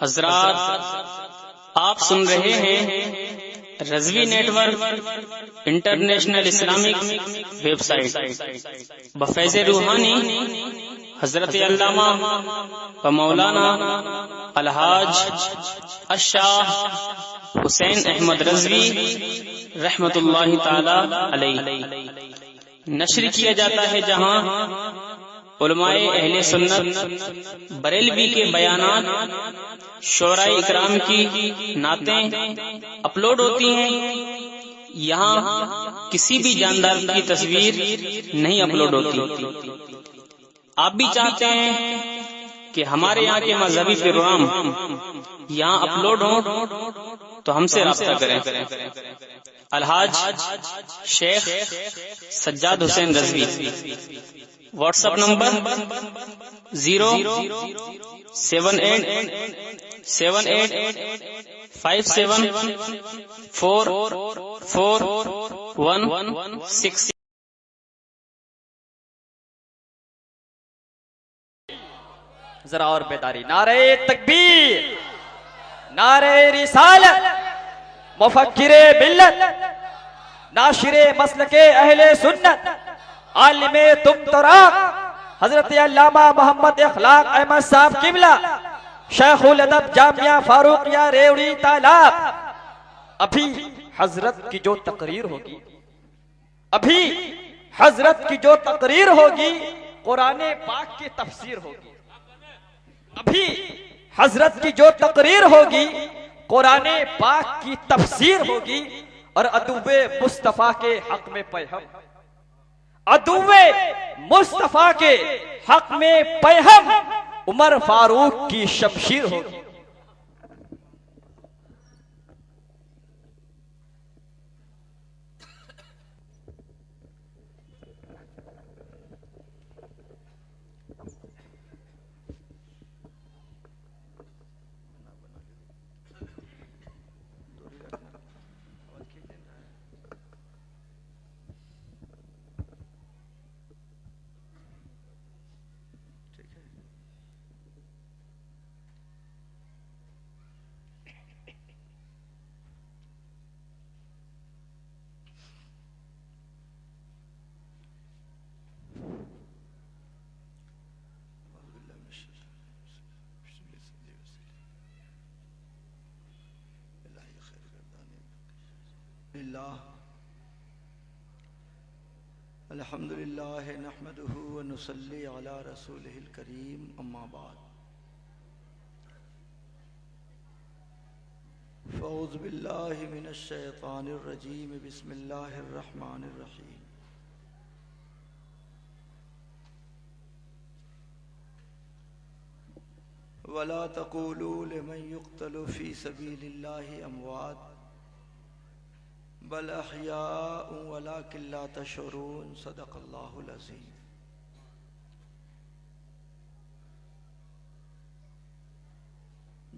حضرات، آپ سن رہے ہیں Rizvi network international Islamic website بفیض روحانی حضرت علامہ و مولانا الحاج الشاہ حسین احمد رضوی رحمت اللہ تعالی علیہ نشر کیا جاتا ہے، جہاں علماء اہل سنت بریلوی کے بیانات، شعراء اکرام کی نعتیں اپلوڈ ہوتی ہیں۔ یہاں کسی بھی جاندار کی تصویر نہیں اپلوڈ ہوتی۔ آپ بھی چاہتے ہیں کہ ہمارے یہاں کے مذہبی پروگرام یہاں اپلوڈ ہوں تو ہم سے رابطہ کریں۔ الحاج شیخ سجاد حسین رضوی، واٹس ایپ نمبر 07857844116۔ ذرا اور بیداری، نعرہ تکبیر، نعرہ رسالت، مفکر ملت، ناشر مسلک اہل سنت، عالم تم تراق حضرت علامہ محمد اخلاق احمد صاحب قبلہ، شیخ الادب جامعہ فاروقیہ ریوڑی تالاب۔ ابھی حضرت کی جو تقریر ہوگی قرآن پاک کی تفسیر ہوگی۔ ابھی حضرت کی جو تقریر ہوگی قرآن پاک کی تفسیر ہوگی، اور عدو مصطفیٰ کے حق میں پیہم، عدو مصطفیٰ کے حق میں پیہم عمر فاروق کی شمشیر ہوگی۔ الحمدللہ نحمدہ ونصلی علی رسولہ الکریم، اما بعد فاعوذ باللہ من الشیطان الرجیم، بسم اللہ الرحمن الرحیم۔ ولا تقولوا لمن يقتل في سبيل الله اموات بل احیاء ولکن لا تشعرون، صدق اللہ العظیم۔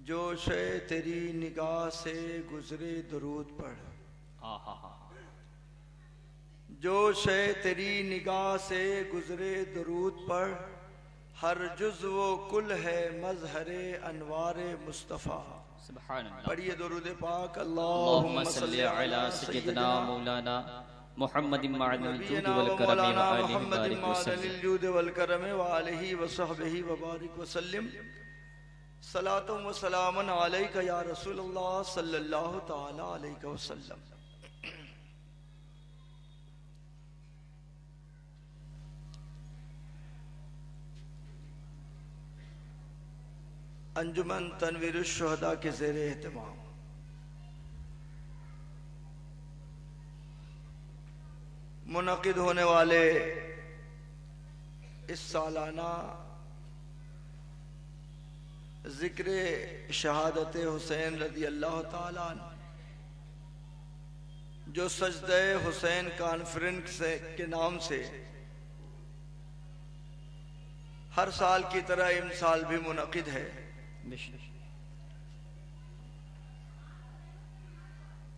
جو شے تیری نگاہ سے گزرے درود پڑھ، جو شے تیری نگاہ سے گزرے درود پڑھ، ہر جزو و کل ہے مظہر انوار مصطفیٰ۔ سبحان اللہ۔ پڑھیے درود پاک۔ اللہم صلی علی سیدنا مولانا محمد معدن الجود والکرم وآلہ بارک وسلم، الجود والکرم وآلہ وصحبہ وبارک وسلم۔ صلاۃ و سلام علیک یا رسول اللہ صلی اللہ تعالی علیہ وسلم۔ انجمن تنویر الشہداء کے زیر اہتمام منعقد ہونے والے اس سالانہ ذکر شہادت حسین رضی اللہ تعالیٰ عنہ، جو سجدہ حسین کانفرنس کے نام سے ہر سال کی طرح ان سال بھی منعقد ہے،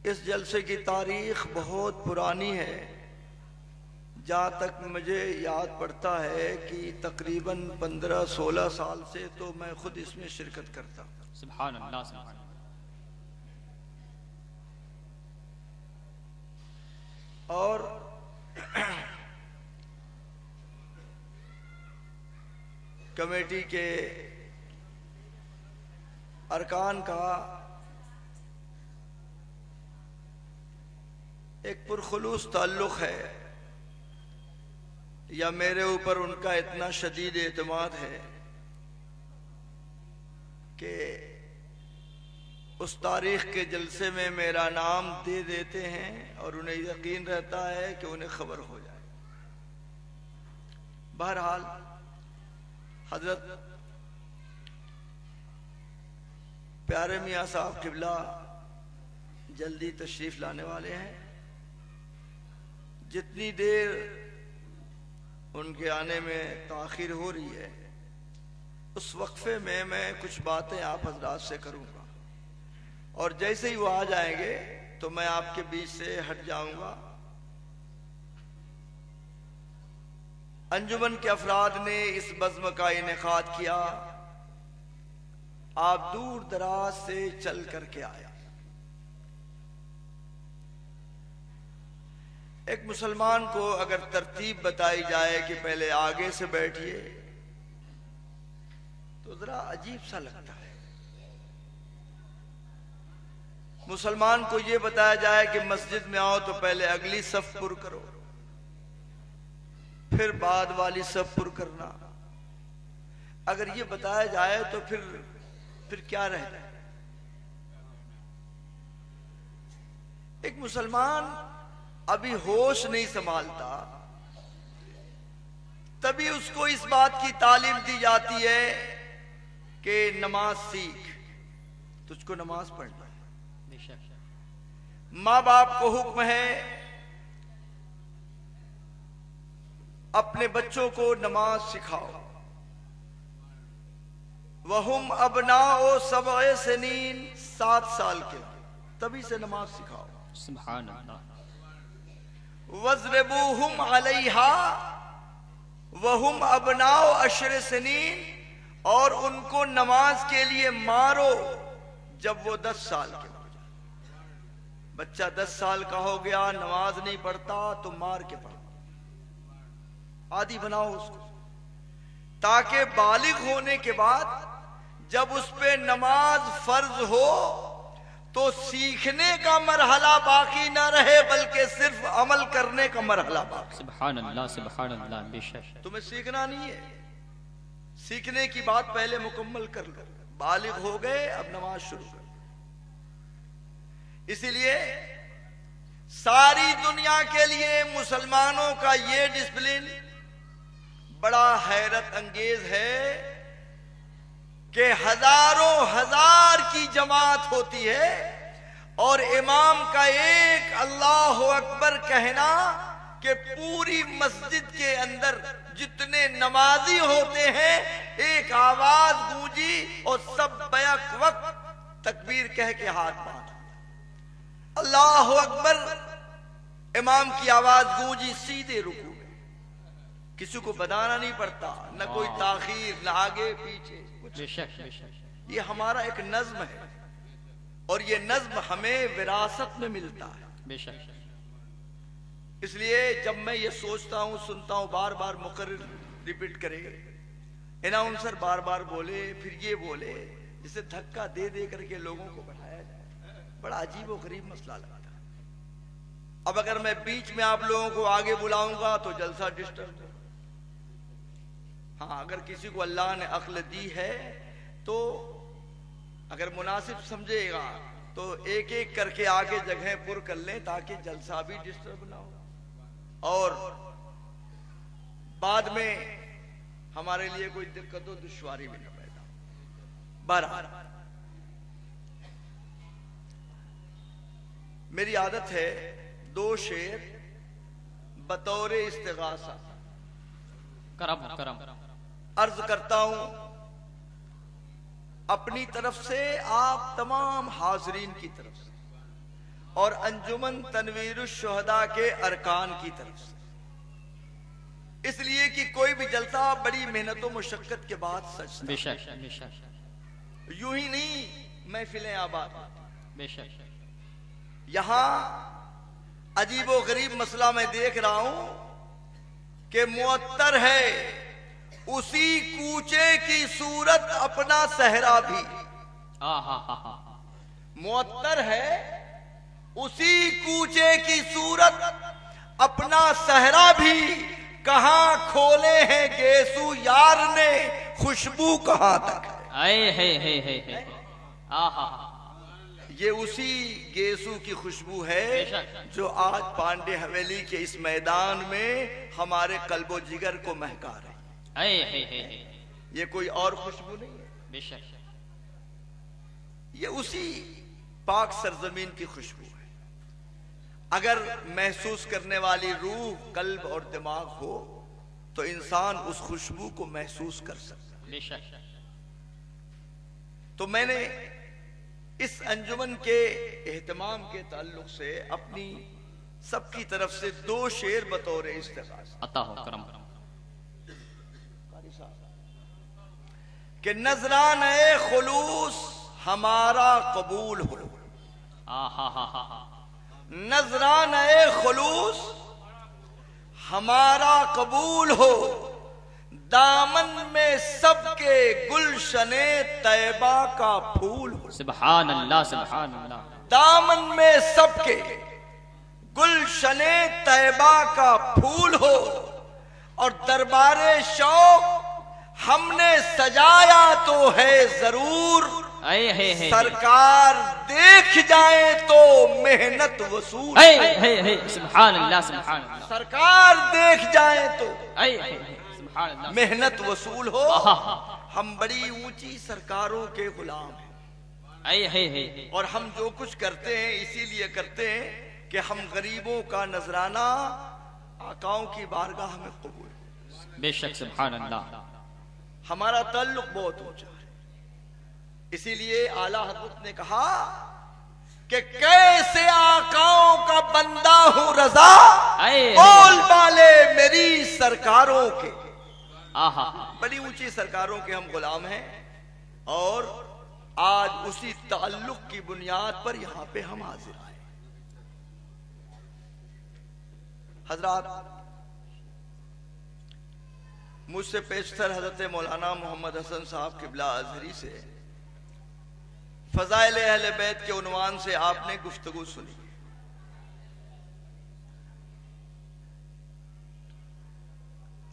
اس جلسے کی تاریخ بہت پرانی ہے۔ جہاں تک مجھے یاد پڑتا ہے کہ تقریباً 15-16 سال سے تو میں خود اس میں شرکت کرتا ہوں۔ سبحان اللہ، سبحان اللہ۔ اور کمیٹی کے ارکان کا ایک پرخلوص تعلق ہے، یا میرے اوپر ان کا اتنا شدید اعتماد ہے کہ اس تاریخ کے جلسے میں میرا نام دے دیتے ہیں اور انہیں یقین رہتا ہے کہ انہیں خبر ہو جائے۔ بہرحال حضرت پیارے میاں صاحب قبلہ جلدی تشریف لانے والے ہیں۔ جتنی دیر ان کے آنے میں تاخیر ہو رہی ہے، اس وقفے میں کچھ باتیں آپ حضرات سے کروں گا، اور جیسے ہی وہ آ جائیں گے تو میں آپ کے بیچ سے ہٹ جاؤں گا۔ انجمن کے افراد نے اس بزم کا انعقاد کیا، آپ دور دراز سے چل کر کے آیا۔ ایک مسلمان کو اگر ترتیب بتائی جائے کہ پہلے آگے سے بیٹھیے تو ذرا عجیب سا لگتا ہے۔ مسلمان کو یہ بتایا جائے کہ مسجد میں آؤ تو پہلے اگلی صف پر کرو، پھر بعد والی صف پر کرنا۔ اگر یہ بتایا جائے تو پھر کیا رہ جائے؟ ایک مسلمان ابھی ہوش نہیں سنبھالتا، تبھی اس کو اس بات کی تعلیم دی جاتی ہے کہ نماز سیکھ، تجھ کو نماز پڑھنا ہے۔ ماں باپ کو حکم ہے اپنے بچوں کو نماز سکھاؤ۔ وَهُمْ أَبْنَاءُ سَبْعِ سِنِينَ، 7 سال کے تبھی سے نماز سکھاؤ۔ سبحان اللہ۔ وَاضْرِبُوهُمْ عَلَيْهَا وَهُمْ أَبْنَاءُ 10 سِنِينَ، اور ان کو نماز کے لیے مارو جب وہ 10 سال کے ہو جائے۔ بچہ 10 سال کا ہو گیا، نماز نہیں پڑھتا تو مار کے پڑھو، عادی بناؤ اس کو، تاکہ بالغ ہونے کے بعد جب اس پہ نماز فرض ہو تو سیکھنے کا مرحلہ باقی نہ رہے بلکہ صرف عمل کرنے کا مرحلہ باقی۔ سبحان اللہ، سبحان اللہ، بے شک۔ تمہیں سیکھنا نہیں ہے، سیکھنے کی بات پہلے مکمل کر لو۔ بالغ ہو گئے، اب نماز شروع کر۔ اسی لیے ساری دنیا کے لیے مسلمانوں کا یہ ڈسپلن بڑا حیرت انگیز ہے کہ ہزاروں ہزار کی جماعت ہوتی ہے اور امام کا ایک اللہ اکبر کہنا کہ پوری مسجد کے اندر جتنے نمازی ہوتے ہیں ایک آواز گونجی اور سب بیک وقت تکبیر کہہ کے ہاتھ باندھا، اللہ اکبر، امام کی آواز گونجی، سیدھے رکوع میں، کسی کو بتانا نہیں پڑتا، نہ کوئی تاخیر، نہ آگے پیچھے، بے شک، بے شک۔ یہ ہمارا ایک نظم ہے اور یہ نظم ہمیں وراثت میں ملتا ہے۔ بے شک۔ اس لیے جب میں یہ سوچتا ہوں، سنتا ہوں، بار بار مقرر ریپیٹ کرے، اناؤنسر بار بار بولے، پھر یہ بولے، جسے دھکا دے دے کر کے لوگوں کو بٹھایا جائے، بڑا عجیب و غریب مسئلہ لگتا ہے۔ اب اگر میں بیچ میں آپ لوگوں کو آگے بلاؤں گا تو جلسہ ڈسٹرب ہو۔ ہاں، اگر کسی کو اللہ نے عقل دی ہے تو اگر مناسب سمجھے گا تو ایک ایک کر کے آگے جگہیں پر کر لیں تاکہ جلسہ بھی ڈسٹرب نہ ہو اور بعد میں ہمارے لیے کوئی دقت و دشواری بھی نہ پیدا ہو۔ بہرحال میری عادت ہے 2 شعر بطور استغاثہ کرم کرم عرض کرتا ہوں اپنی طرف سے، آپ تمام حاضرین کی طرف سے، اور انجمن تنویر الشہداء کے ارکان کی طرف سے۔ اس لیے کہ کوئی بھی جلسہ بڑی محنت و مشقت کے بعد سجتا بے شک بے شک یوں ہی نہیں محفلیں آباد بے شک یہاں عجیب و غریب مسئلہ میں دیکھ رہا ہوں کہ معطر ہے اسی کوچے کی صورت اپنا صحرا بھی معطر ہے اسی کوچے کی صورت اپنا صحرا بھی کہاں کھولے ہیں گیسو یار نے خوشبو کہاں تک ہے یہ اسی گیسو کی خوشبو ہے جو آج پانڈے حویلی کے اس میدان میں ہمارے قلب و جگر کو مہکا رہی ہے یہ کوئی اور خوشبو نہیں ہے بے شک یہ اسی پاک سرزمین کی خوشبو ہے اگر محسوس کرنے والی روح قلب اور دماغ ہو تو انسان اس خوشبو کو محسوس کر سکتا ہے بے شک تو میں نے اس انجمن کے اہتمام کے تعلق سے اپنی سب کی طرف سے 2 شعر بطور استغاثہ عطا ہو کرم کہ نذرانہ خلوص ہمارا قبول ہو نذرانہ خلوص ہمارا قبول ہو دامن میں سب کے گلشن طیبہ کا پھول ہو سبحان اللہ سبحان اللہ دامن میں سب کے گلشن طیبہ کا پھول ہو اور دربار شوق ہم نے سجایا تو ہے ضرور سرکار دیکھ جائیں تو محنت وصول سبحان اللہ سبحان اللہ سرکار دیکھ جائیں تو سبحان اللہ محنت وصول ہو ہم بڑی اونچی سرکاروں کے غلام ہیں اور ہم جو کچھ کرتے ہیں اسی لیے کرتے ہیں کہ ہم غریبوں کا نذرانہ آقاؤں کی بارگاہ میں قبول ہے بے شک سبحان اللہ ہمارا تعلق بہت اونچا ہے اسی لیے اعلیٰ حضرت نے کہا کہ کیسے آقاؤں کا بندہ ہوں رضا بول بالے میری سرکاروں کے بڑی اونچی سرکاروں کے ہم غلام ہیں اور آج اسی تعلق کی بنیاد پر یہاں پہ ہم حاضر آئے حضرات مجھ سے پیشتر حضرت مولانا محمد حسن صاحب قبلہ ازہری سے فضائل اہل بیت کے عنوان سے آپ نے گفتگو سنی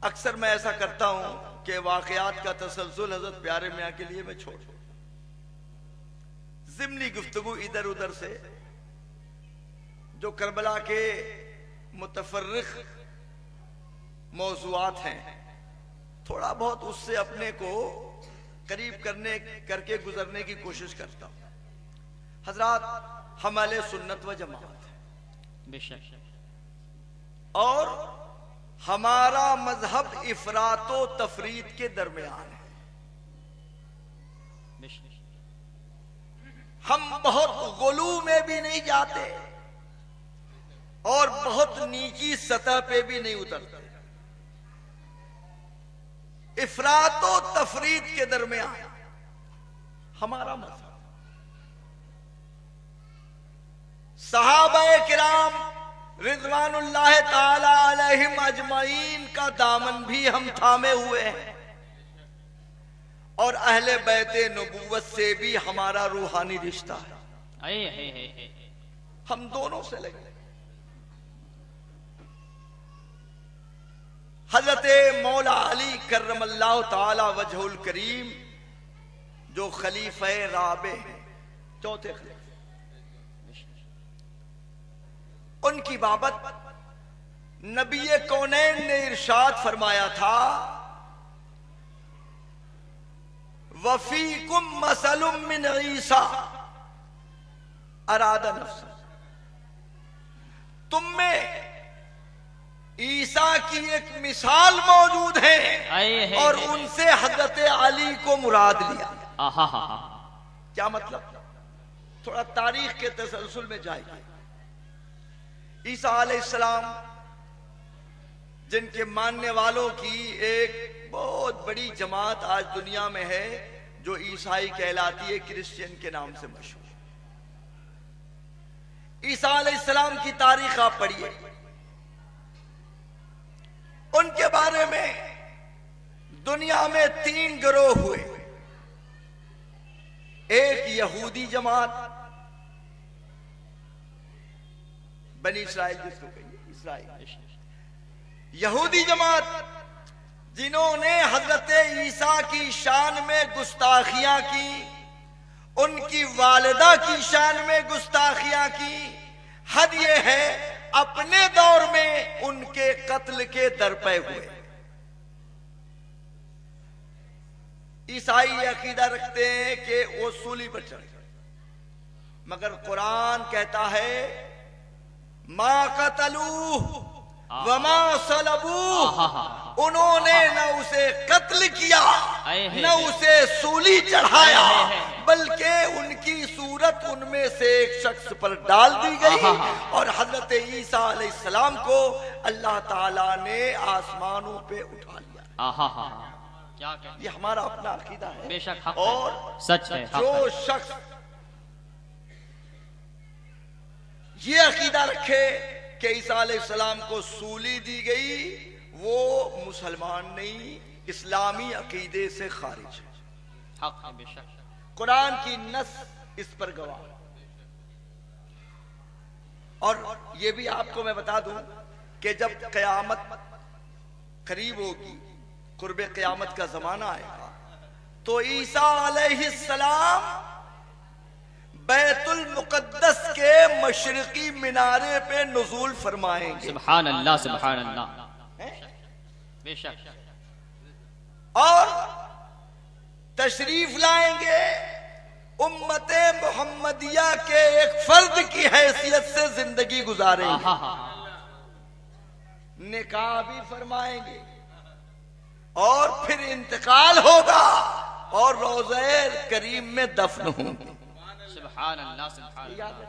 اکثر میں ایسا کرتا ہوں کہ واقعات کا تسلسل حضرت پیارے میاں کے لیے میں چھوڑ دوں ضمنی گفتگو ادھر ادھر سے جو کربلا کے متفرق موضوعات ہیں تھوڑا بہت اس سے اپنے کو قریب کر کے گزرنے کی کوشش کرتا ہوں حضرات ہم اہل سنت و جماعت ہیں بے شک اور ہمارا مذہب افراط و تفرید کے درمیان ہے بے شک ہم بہت غلو میں بھی نہیں جاتے اور بہت نیچی سطح پہ بھی نہیں اترتے افراط و تفرید کے درمیان ہمارا مذہب صحابہ کرام رضوان اللہ تعالی علیہم اجمعین کا دامن بھی ہم تھامے ہوئے ہیں اور اہل بیت نبوت سے بھی ہمارا روحانی رشتہ ہے ہم دونوں سے لگے حضرت مولا علی کرم اللہ تعالی وجہ الکریم جو خلیفہ رابع ہیں چوتھے خلیفہ ان کی بابت نبی کونین نے ارشاد فرمایا تھا وَفِيكُمْ مَثَلٌ مِّنْ عِيسَىٰ اراد نفسا تم میں عیسیٰ کی ایک مثال موجود ہے اور ان سے حضرت علی کو مراد لیا کیا مطلب تھوڑا تاریخ کے تسلسل میں جائیے عیسیٰ علیہ السلام جن کے ماننے والوں کی ایک بہت بڑی جماعت آج دنیا میں ہے جو عیسائی کہلاتی ہے، کرسچین کے نام سے مشہور۔ عیسیٰ علیہ السلام کی تاریخ آپ پڑھیے، ان کے بارے میں دنیا میں 3 گروہ ہوئے۔ ایک یہودی جماعت، بنی اسرائیل جس کو کہیے، اسرائیل، یہودی جماعت جنہوں نے حضرت عیسیٰ کی شان میں گستاخیاں کی، ان کی والدہ کی شان میں گستاخیاں کی۔ حد یہ ہے اپنے دور میں ان کے قتل کے درپے ہوئے۔ عیسائی یہ عقیدہ رکھتے ہیں کہ وہ سولی پر چڑھ گئے، مگر قرآن کہتا ہے ما قتلوہ وما صلبوہ، انہوں نے نہ اسے قتل کیا نہ اسے سولی چڑھایا، بلکہ ان کی صورت ان میں سے ایک شخص پر ڈال دی گئی، اور حضرت عیسیٰ علیہ السلام کو اللہ تعالیٰ نے آسمانوں پہ اٹھا لیا۔ یہ ہمارا اپنا عقیدہ ہے، بے شک حق اور سچ ہے۔ جو شخص یہ عقیدہ رکھے کہ عیسیٰ علیہ السلام کو سولی دی گئی، وہ مسلمان نہیں، اسلامی عقیدے سے خارج ہے۔ حق ہے، بے شک۔ قرآن کی نص اس پر گواہ۔ اور یہ بھی آپ کو میں بتا دوں کہ جب قیامت قریب ہوگی، قرب قیامت کا زمانہ آئے گا، تو عیسیٰ علیہ السلام بیت المقدس کے مشرقی مینارے پہ نزول فرمائیں گے۔ سبحان اللہ، سبحان اللہ، بے شک۔ اور تشریف لائیں گے، امت محمدیہ کے ایک فرد کی حیثیت سے زندگی گزاریں گے، نکاح بھی فرمائیں گے، اور پھر انتقال ہوگا اور روضہ کریم میں دفن ہوں گے۔ سبحان اللہ، سبحان اللہ،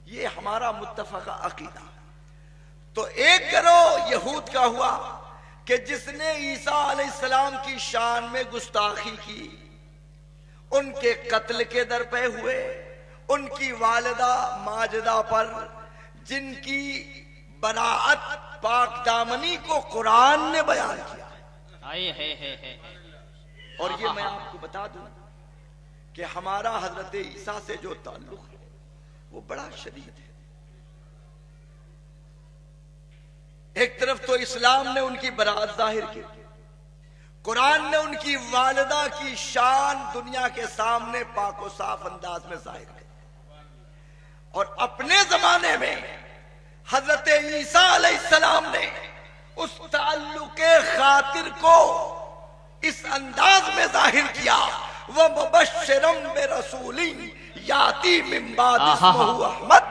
یہ ہمارا متفقہ عقیدہ۔ تو ایک گروہ یہود کا ہوا کہ جس نے عیسیٰ علیہ السلام کی شان میں گستاخی کی، ان کے قتل کے درپے ہوئے۔ ان کی والدہ ماجدہ پر، جن کی براءت پاک دامنی کو قرآن نے بیان کیا، اور یہ میں آپ کو بتا دوں کہ ہمارا حضرت عیسیٰ سے جو تعلق ہے وہ بڑا شدید ہے۔ ایک طرف تو اسلام نے ان کی براءت ظاہر کی، قرآن نے ان کی والدہ کی شان دنیا کے سامنے پاک و صاف انداز میں ظاہر کی، اور اپنے زمانے میں حضرت عیسیٰ علیہ السلام نے اس تعلق خاطر کو اس انداز میں ظاہر کیا، وَمُبَشِّرًا بِرَسُولٍ یَأْتِی مِن بَعْدِہ اسْمُہُ احمد،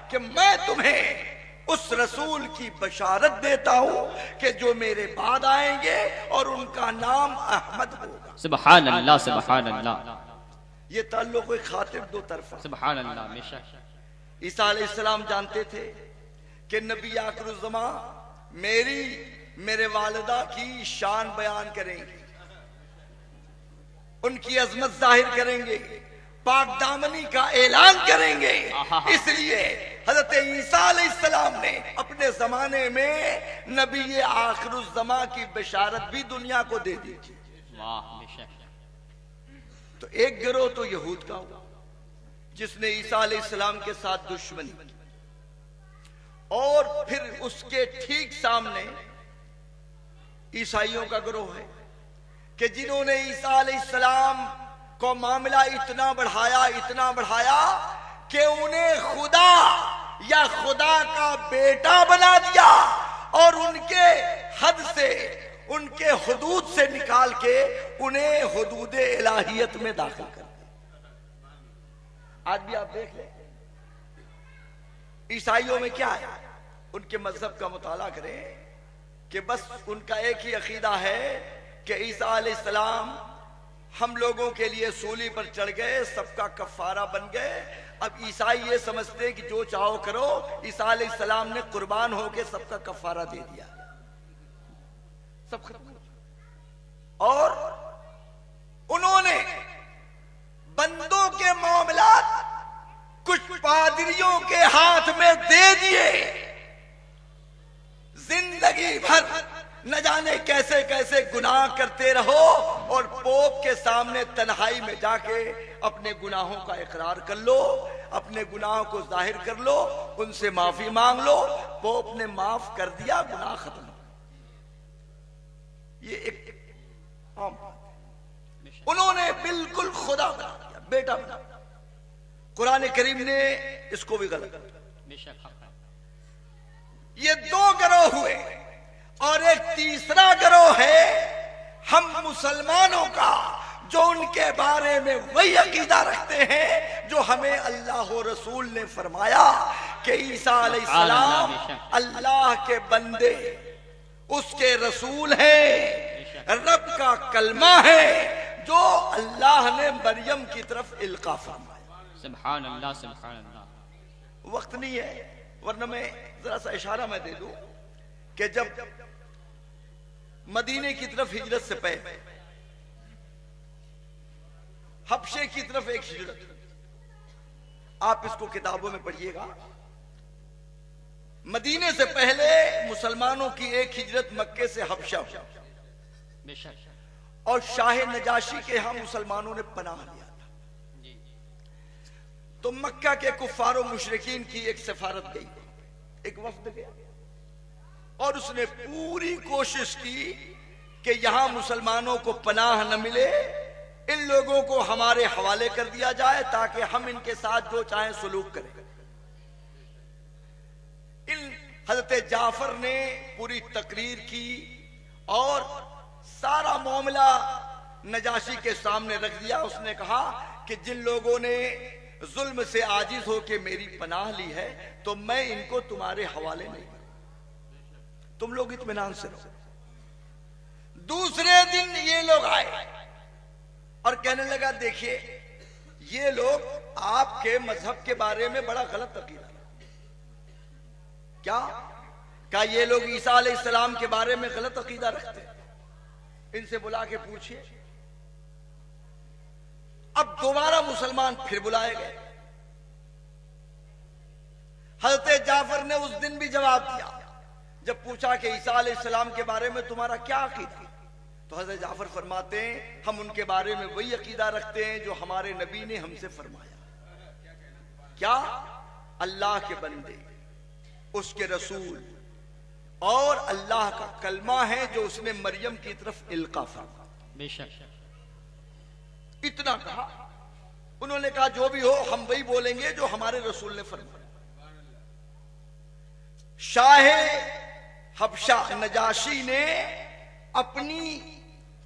کہ میں تمہیں اس رسول کی بشارت دیتا ہوں کہ جو میرے بعد آئیں گے اور ان کا نام احمد ہوگا۔ سبحان اللہ، سبحان اللہ، یہ تعلق خاطر دو طرفہ۔ سبحان اللہ، بے شک۔ عیسیٰ علیہ السلام جانتے تھے کہ نبی آخر الزمان میرے والدہ کی شان بیان کریں گے، ان کی عظمت ظاہر کریں گے، پاک دامنی کا اعلان کریں گے۔ اس لیے حضرت عیسیٰ علیہ السلام نے اپنے زمانے میں نبی آخر الزمان کی بشارت بھی دنیا کو دے دی تھی۔ واہ، بے شک۔ تو ایک گروہ تو یہود کا ہوا جس نے عیسیٰ علیہ السلام کے ساتھ دشمنی کی، اور پھر اس کے ٹھیک سامنے عیسائیوں کا گروہ ہے کہ جنہوں نے عیسیٰ علیہ السلام کو معاملہ اتنا بڑھایا کہ انہیں خدا یا خدا کا بیٹا بنا دیا، اور ان کے حد سے، ان کے حدود سے نکال کے انہیں حدود الہیت میں داخل کر دیا۔ آج بھی آپ دیکھ لیں عیسائیوں میں کیا ہے، ان کے مذہب کا مطالعہ کریں کہ بس ان کا ایک ہی عقیدہ ہے کہ عیسیٰ علیہ السلام ہم لوگوں کے لیے سولی پر چڑھ گئے، سب کا کفارہ بن گئے۔ اب عیسائی یہ سمجھتے کہ جو چاہو کرو، عیسیٰ علیہ السلام نے قربان ہو کے سب کا کفارہ دے دیا۔ سب ختم ہو چکا. اور انہوں نے بندوں کے معاملات کچھ پادریوں کے ہاتھ میں دے دیے. زندگی بھر نہ جانے کیسے کیسے گناہ کرتے رہو اور پوپ کے سامنے تنہائی میں جا کے اپنے گناہوں کا اقرار کر لو, اپنے گناہوں کو ظاہر کر لو, ان سے معافی مانگ لو. پوپ نے معاف کر دیا, گناہ ختم. یہ ایک عام بات ہے. انہوں نے بالکل خدا بنا دیا, بیٹا بنا دیا. قرآن کریم نے اس کو بھی غلط کیا. یہ دو گروہ ہوئے اور ایک تیسرا گروہ ہے ہم مسلمانوں کا, جو ان کے بارے میں وہی عقیدہ رکھتے ہیں جو ہمیں اللہ و رسول نے فرمایا کہ عیسیٰ علیہ السلام اللہ کے بندے, اس کے رسول ہیں, رب کا کلمہ ہے جو اللہ نے مریم کی طرف القا فرمایا. سبحان اللہ سبحان اللہ. وقت نہیں ہے ورنہ میں ذرا سا اشارہ میں دے دوں کہ جب مدینے کی طرف ہجرت سے پہلے حبشے کی طرف ایک ہجرت, آپ اس کو کتابوں میں پڑھیے گا. مدینے سے پہلے مسلمانوں کی ایک ہجرت مکے سے حبشہ اور شاہ نجاشی کے ہاں مسلمانوں نے پناہ لیا تھا. تو مکہ کے کفار و مشرکین کی ایک سفارت گئی, ایک وفد گیا اور اس نے پوری کوشش کی کہ یہاں مسلمانوں کو پناہ نہ ملے, ان لوگوں کو ہمارے حوالے کر دیا جائے تاکہ ہم ان کے ساتھ جو چاہیں سلوک کریں. حضرت جعفر نے پوری تقریر کی اور سارا معاملہ نجاشی کے سامنے رکھ دیا. اس نے کہا کہ جن لوگوں نے ظلم سے عاجز ہو کے میری پناہ لی ہے تو میں ان کو تمہارے حوالے نہیں کروں, تم لوگ اطمینان سے رہو. دوسرے دن یہ لوگ آئے اور کہنے لگا دیکھیے یہ لوگ آپ کے مذہب کے بارے میں بڑا غلط عقیدہ. کیا کہا؟ یہ لوگ عیسیٰ علیہ السلام کے بارے میں غلط عقیدہ رکھتے ہیں, ان سے بلا کے پوچھئے. اب دوبارہ مسلمان پھر بلائے گئے. حضرت جعفر نے اس دن بھی جواب دیا جب پوچھا کہ عیسیٰ علیہ السلام کے بارے میں تمہارا کیا عقیدہ ہے, تو حضرت جعفر فرماتے ہیں ہم ان کے بارے میں وہی عقیدہ رکھتے ہیں جو ہمارے نبی نے ہم سے فرمایا. کیا؟ اللہ کے بندے, اس کے رسول اور اللہ کا کلمہ ہے جو اس نے مریم کی طرف القا فرمایا. بے شک. اتنا کہا. انہوں نے کہا جو بھی ہو ہم وہی بولیں گے جو ہمارے رسول نے فرمایا. شاہ حبشہ نجاشی نے اپنی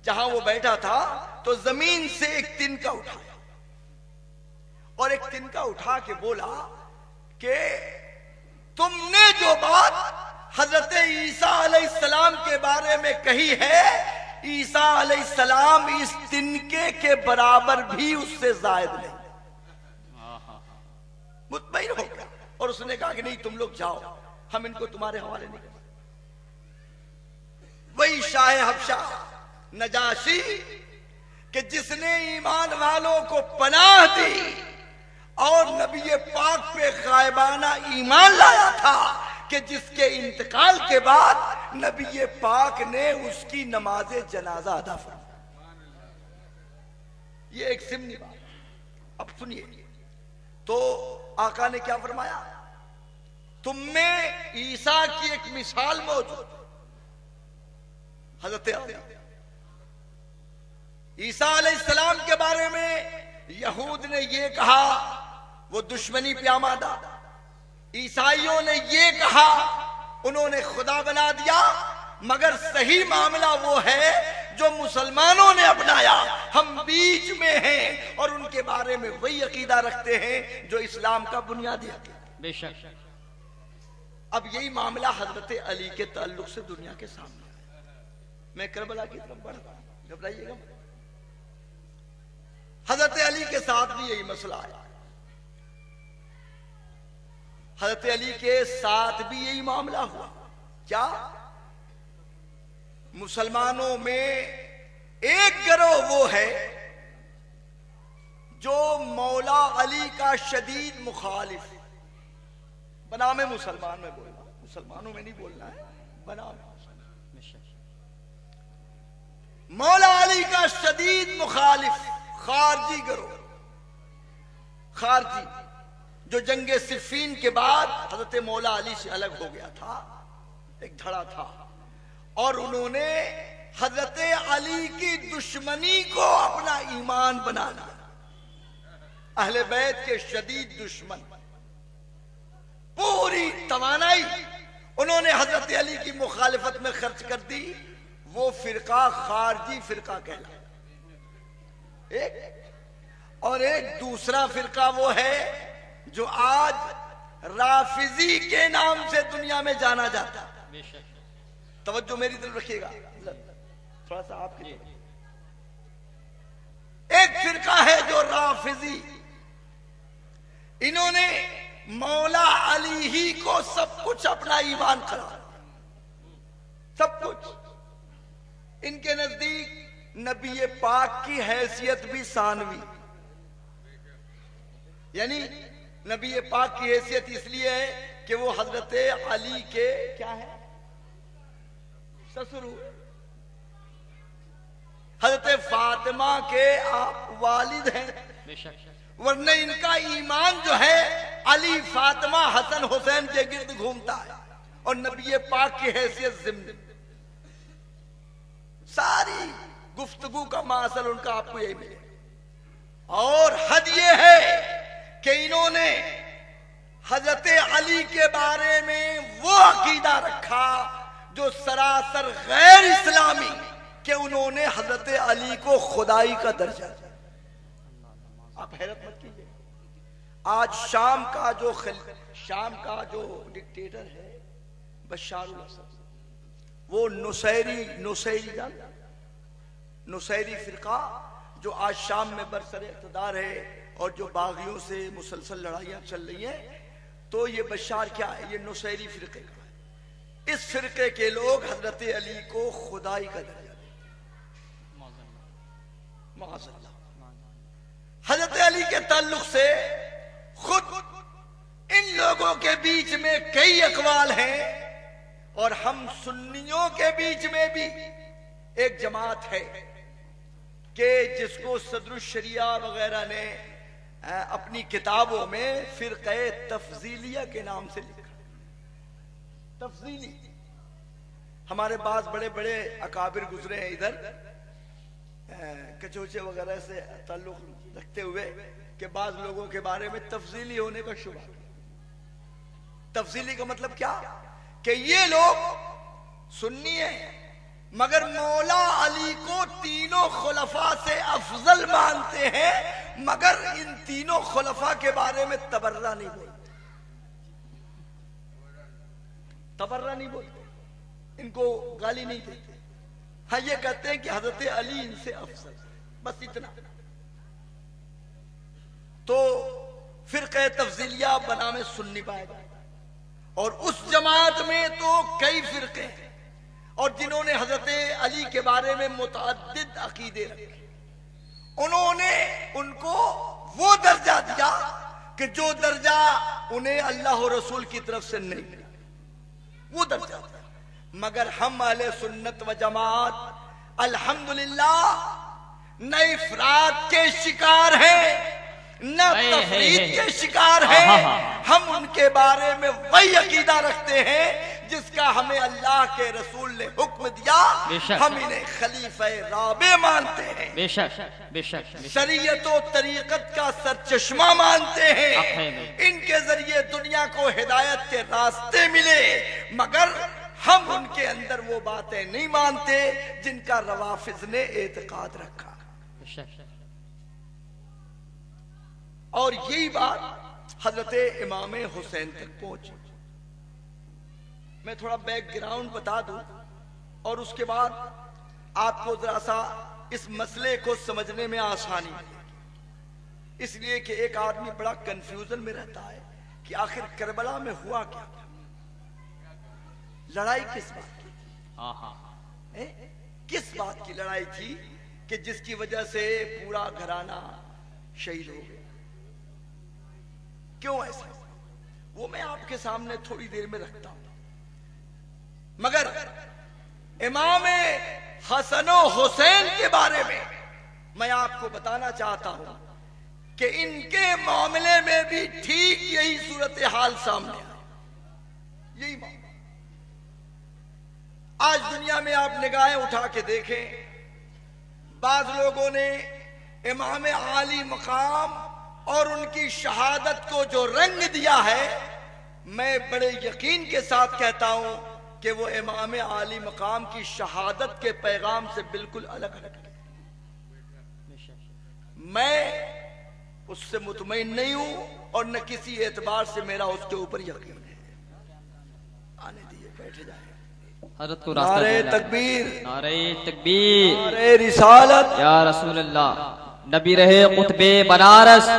جہاں وہ بیٹھا تھا تو زمین سے ایک تنکا اٹھایا اور ایک تنکا اٹھا کے بولا کہ تم نے جو بات حضرت عیسیٰ علیہ السلام کے بارے میں کہی ہے, عیسیٰ علیہ السلام اس تنکے کے برابر بھی اس سے زائد نہیں. مطمئن ہو گیا اور اس نے کہا کہ نہیں تم لوگ جاؤ, ہم ان کو تمہارے حوالے نہیں کریں. وہی شاہ حبشہ نجاشی کہ جس نے ایمان والوں کو پناہ دی اور نبی پاک پہ غائبانہ ایمان لایا تھا, کہ جس کے انتقال کے بعد نبی پاک نے اس کی نماز جنازہ ادا فرمائی. یہ ایک ضمنی بات. اب سنیے تو آقا نے کیا فرمایا, تم میں عیسیٰ کی ایک مثال موجود. حضرت عیسیٰ علیہ السلام کے بارے میں یہود نے یہ کہا وہ دشمنی پہ آمادہ, عیسائیوں نے یہ کہا انہوں نے خدا بنا دیا, مگر صحیح معاملہ وہ ہے جو مسلمانوں نے اپنایا. ہم بیچ میں ہیں اور ان کے بارے میں وہی عقیدہ رکھتے ہیں جو اسلام کا بنیادی عقیدہ. بے شک. اب یہی معاملہ حضرت علی کے تعلق سے دنیا کے سامنے ہے. میں کربلا کی طرف بڑھ رہا ہوں, گھبرائیے گا. حضرت علی کے ساتھ بھی یہی مسئلہ آیا. حضرت علی کے ساتھ بھی یہی معاملہ ہوا. کیا؟ مسلمانوں میں ایک گروہ وہ ہے جو مولا علی کا شدید مخالف، بنام مسلمان میں بولنا، مسلمانوں میں نہیں بولنا ہے، بنام مولا علی کا شدید مخالف خارجی گروہ، خارجی جو جنگ صفین کے بعد حضرت مولا علی سے الگ ہو گیا تھا، ایک دھڑا تھا، اور انہوں نے حضرت علی کی دشمنی کو اپنا ایمان بنا لیا، اہل بیت کے شدید دشمن، پوری توانائی انہوں نے حضرت علی کی مخالفت میں خرچ کر دی، وہ فرقہ خارجی فرقہ کہلاتا، اور ایک دوسرا فرقہ وہ ہے جو آج رافضی کے نام سے دنیا میں جانا جاتا ہے۔ توجہ میری طرف رکھیے گا، تھوڑا سا آپ کی طرف۔ ایک فرقہ ہے جو رافضی، انہوں نے مولا علی ہی کو سب کچھ اپنا ایمان قرار دیا، سب کچھ۔ ان کے نزدیک نبی پاک کی حیثیت بھی ثانوی، یعنی نبی پاک کی حیثیت اس لیے ہے کہ وہ حضرت علی کے کیا ہے، سسر، حضرت فاطمہ کے والد ہیں، ورنہ ان کا ایمان جو ہے علی، فاطمہ، حسن، حسین کے گرد گھومتا ہے، اور نبی پاک کی حیثیت ضمن۔ ساری گفتگو کا ماصل ان کا آپ کو یہی ملے، اور حد یہ ہے کہ انہوں نے حضرت علی کے بارے میں وہ عقیدہ رکھا جو سراسر غیر اسلامی، کہ انہوں نے حضرت علی کو خدائی کا درجہ دیا۔ آپ حیرت مت کیجئے، آج شام کا جو ڈکٹیٹر ہے بشار الاسد، وہ نصیری فرقہ جو آج شام میں برسر اقتدار ہے اور جو باغیوں سے مسلسل لڑائیاں چل رہی ہیں، تو یہ بشار کیا ہے، یہ نصیری فرقے کا ہے۔ اس فرقے کے لوگ حضرت علی کو خدائی کا درجہ دیتے ہیں، معاذ اللہ۔ حضرت علی کے تعلق سے خود ان لوگوں کے بیچ میں کئی اقوال ہیں، اور ہم سنیوں کے بیچ میں بھی ایک جماعت ہے کہ جس کو صدر الشریعہ وغیرہ نے اپنی کتابوں میں فرقہ تفضیلیہ کے نام سے لکھا۔ تفضیلی، ہمارے بعض بڑے بڑے اکابر گزرے ہیں ادھر کچوچے وغیرہ سے تعلق رکھتے ہوئے، کہ بعض لوگوں کے بارے میں تفضیلی ہونے کا شبہ۔ تفضیلی کا مطلب کیا کہ یہ لوگ سنی ہیں مگر مولا علی کو تینوں خلفاء سے افضل مانتے ہیں، مگر ان تینوں خلفاء کے بارے میں تبرہ نہیں بولتے، تبرہ نہیں بولتے، ان کو گالی نہیں دیتے، ہاں یہ کہتے ہیں کہ حضرت علی ان سے افضل، بس اتنا۔ تو فرقہ تفضیلیہ بنام سنی پایا جاتا ہے، اور اس جماعت میں تو کئی فرقے ہیں، اور جنہوں نے حضرت علی کے بارے میں متعدد عقیدے رکھے، انہوں نے ان کو وہ درجہ دیا کہ جو درجہ انہیں اللہ و رسول کی طرف سے نہیں ملا، وہ درجہ دیا۔ مگر ہم اہل سنت و جماعت الحمدللہ نہ افراط کے شکار ہیں نہ تفرید کے شکار ہیں، ہم ان کے بارے میں وہی عقیدہ رکھتے ہیں جس کا ہمیں اللہ کے رسول نے حکم دیا، ہم انہیں خلیفہ رابع مانتے ہیں، بے شک بے شک، شریعت و طریقت کا سرچشمہ مانتے ہیں، ان کے ذریعے دنیا کو ہدایت کے راستے ملے، مگر ہم ان کے اندر وہ باتیں نہیں مانتے جن کا روافض نے اعتقاد رکھا۔ اور یہی بات حضرت امام حسین تک پہنچی۔ میں تھوڑا بیک گراؤنڈ بتا دوں اور اس کے بعد آپ کو ذرا سا اس مسئلے کو سمجھنے میں آسانی ہے، اس لیے کہ ایک آدمی بڑا کنفیوژن میں رہتا ہے کہ آخر کربلا میں ہوا کیا تھا، لڑائی کس بات کی تھی۔ کس بات کی لڑائی تھی کہ جس کی وجہ سے پورا گھرانہ شہید ہو گیا؟ کیوں ایسا؟ وہ میں آپ کے سامنے تھوڑی دیر میں رکھتا ہوں، مگر امام حسن و حسین کے بارے میں آپ کو بتانا چاہتا ہوں کہ ان کے معاملے میں بھی ٹھیک یہی صورتحال سامنے آئی، یہی معاملہ۔ آج دنیا میں آپ نگاہیں اٹھا کے دیکھیں، بعض لوگوں نے امام عالی مقام اور ان کی شہادت کو جو رنگ دیا ہے، میں بڑے یقین کے ساتھ کہتا ہوں کہ وہ امام عالی مقام کی شہادت کے پیغام سے بالکل الگ ہے۔ میں اس سے مطمئن نہیں ہوں اور نہ کسی اعتبار سے میرا اس کے اوپر یقین ہے۔ آنے دیئے، بیٹھے جائیں۔ حضرت کو راستہ نعرہ دینا۔ تکبیر، نعرہ تکبیر، نعرہ رسالت، یا رسول اللہ۔ نبی رہے قطب بنارس،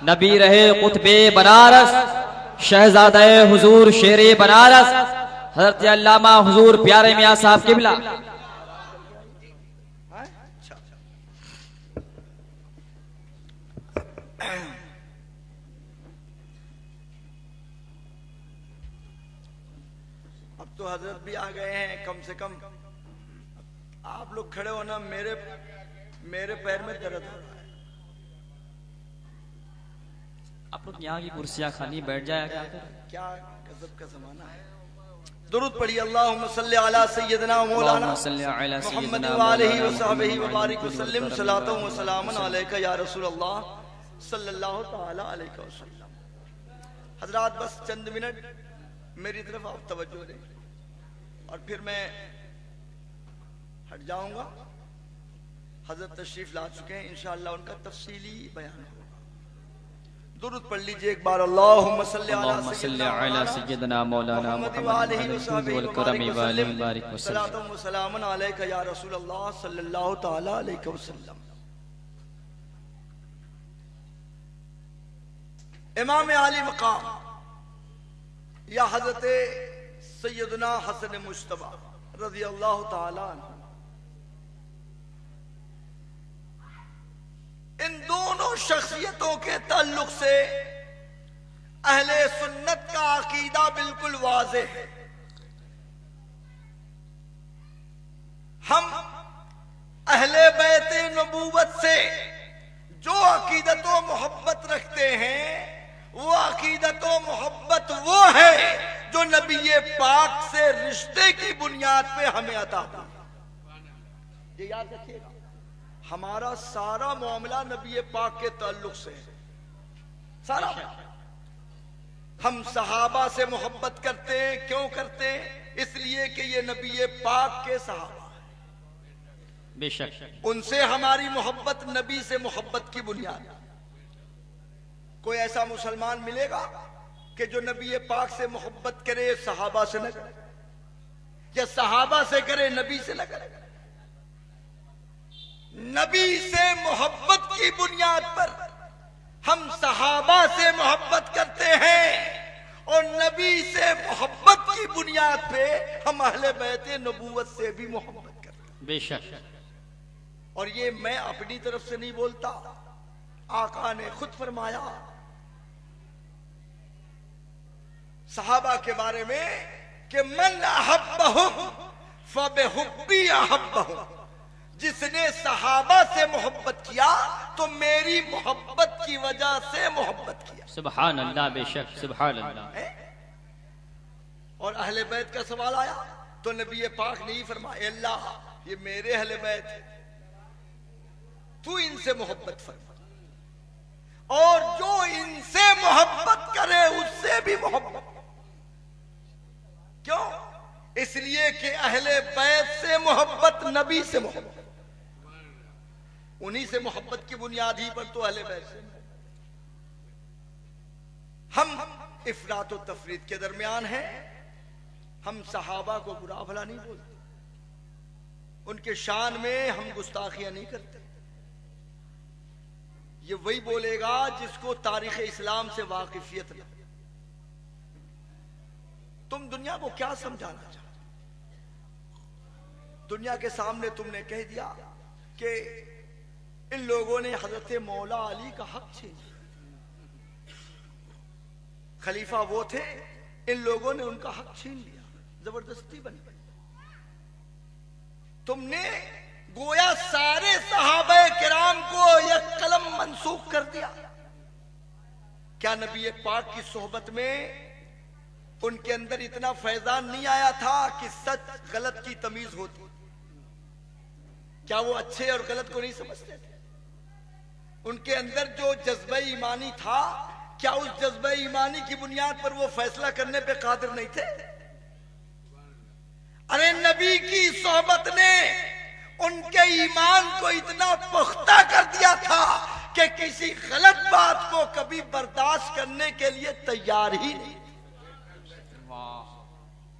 نبی رہے قطب بنارس، شہزادہ حضور شیر بنارس، حضرت علامہ حضور پیارے میاں صاحب قبلہ۔ اب تو حضرت بھی آ گئے ہیں، کم سے کم آپ لوگ کھڑے ہونا، میرے پیر میں درد ہو رہا ہے۔ آپ لوگ یہاں کی کرسیاں خانی بیٹھ جایا کریں۔ کیا غضب کا زمانہ ہے۔ درود پڑھی، اللہم صلی علی سیدنا مولانا اللہم صلی علی محمد سیدنا وآلہ مولانا وصحبہ وبارک محمد وسلم، صلاۃ و سلام علیکہ یا رسول اللہ صلی اللہ تعالی علیہ وسلم۔ حضرات بس چند منٹ میری طرف آپ توجہ دیں اور پھر میں ہٹ جاؤں گا۔ حضرت تشریف لا چکے ہیں، انشاءاللہ ان کا تفصیلی بیان ہوگا۔ درود پڑھ لیجئے ایک بار، اللہم صلی اللہم صلی علی سیدنا مولانا محمد الحمد والکرم والہ بارک وسلم۔ صلاۃ و سلام علیکہ یا رسول اللہ صلی اللہ تعالی علیہ وسلم۔ امام عالی مقام یا حضرت سیدنا حسن مجتبی رضی اللہ تعالی عنہ، ان دونوں شخصیتوں کے تعلق سے اہل سنت کا عقیدہ بالکل واضح ہے۔ ہم اہل بیت نبوت سے جو عقیدت و محبت رکھتے ہیں، وہ عقیدت و محبت وہ ہے جو نبی پاک سے رشتے کی بنیاد پہ ہمیں عطا ہوئی۔ یہ یاد رکھیے گا، ہمارا سارا معاملہ نبی پاک کے تعلق سے ہے، سارا۔ ہم صحابہ سے محبت کرتے ہیں، کیوں کرتے ہیں؟ اس لیے کہ یہ نبی پاک کے صحابہ ہیں، بے شک ان سے ہماری محبت نبی سے محبت کی بنیاد ہے۔ کوئی ایسا مسلمان ملے گا کہ جو نبی پاک سے محبت کرے صحابہ سے نہ کرے، یا صحابہ سے کرے نبی سے نہ کرے؟ نبی سے محبت کی بنیاد پر ہم صحابہ سے محبت کرتے ہیں، اور نبی سے محبت کی بنیاد پہ ہم اہل بیت نبوت سے بھی محبت کرتے ہیں۔ بے شک۔ اور یہ میں اپنی طرف سے نہیں بولتا، آقا نے خود فرمایا صحابہ کے بارے میں کہ من احبہم فبحبی احبہم، جس نے صحابہ سے محبت کیا تو میری محبت کی وجہ سے محبت کیا۔ سبحان اللہ، بے شک، سبحان اللہ۔ اور اہل بیت کا سوال آیا تو نبی پاک نے ہی فرمایا، اللہ یہ میرے اہل بیت ہے، تو ان سے محبت فرما، اور جو ان سے محبت کرے اس سے بھی محبت۔ کیوں؟ اس لیے کہ اہل بیت سے محبت نبی سے محبت، انہی سے محبت کی بنیاد ہی پر تو اہل بیت سے۔ ہم افراط و تفریط کے درمیان ہیں، ہم صحابہ کو برا بھلا نہیں بولتے، ان کے شان میں ہم گستاخیاں نہیں کرتے۔ یہ وہی بولے گا جس کو تاریخ اسلام سے واقفیت نہ۔ تم دنیا کو کیا سمجھانا چاہتے؟ دنیا کے سامنے تم نے کہہ دیا کہ ان لوگوں نے حضرت مولا علی کا حق چھین لیا، خلیفہ وہ تھے، ان لوگوں نے ان کا حق چھین لیا، زبردستی بنی۔ تم نے گویا سارے صحابہ کرام کو یک قلم منسوخ کر دیا۔ کیا نبی پاک کی صحبت میں ان کے اندر اتنا فیضان نہیں آیا تھا کہ سچ غلط کی تمیز ہوتی؟ کیا وہ اچھے اور غلط کو نہیں سمجھتے تھے؟ ان کے اندر جو جذبہ ایمانی تھا، کیا اس جذبہ ایمانی کی بنیاد پر وہ فیصلہ کرنے پہ قادر نہیں تھے؟ ارے نبی کی صحبت نے ان کے ایمان کو اتنا پختہ کر دیا تھا کہ کسی غلط بات کو کبھی برداشت کرنے کے لیے تیار ہی نہیں۔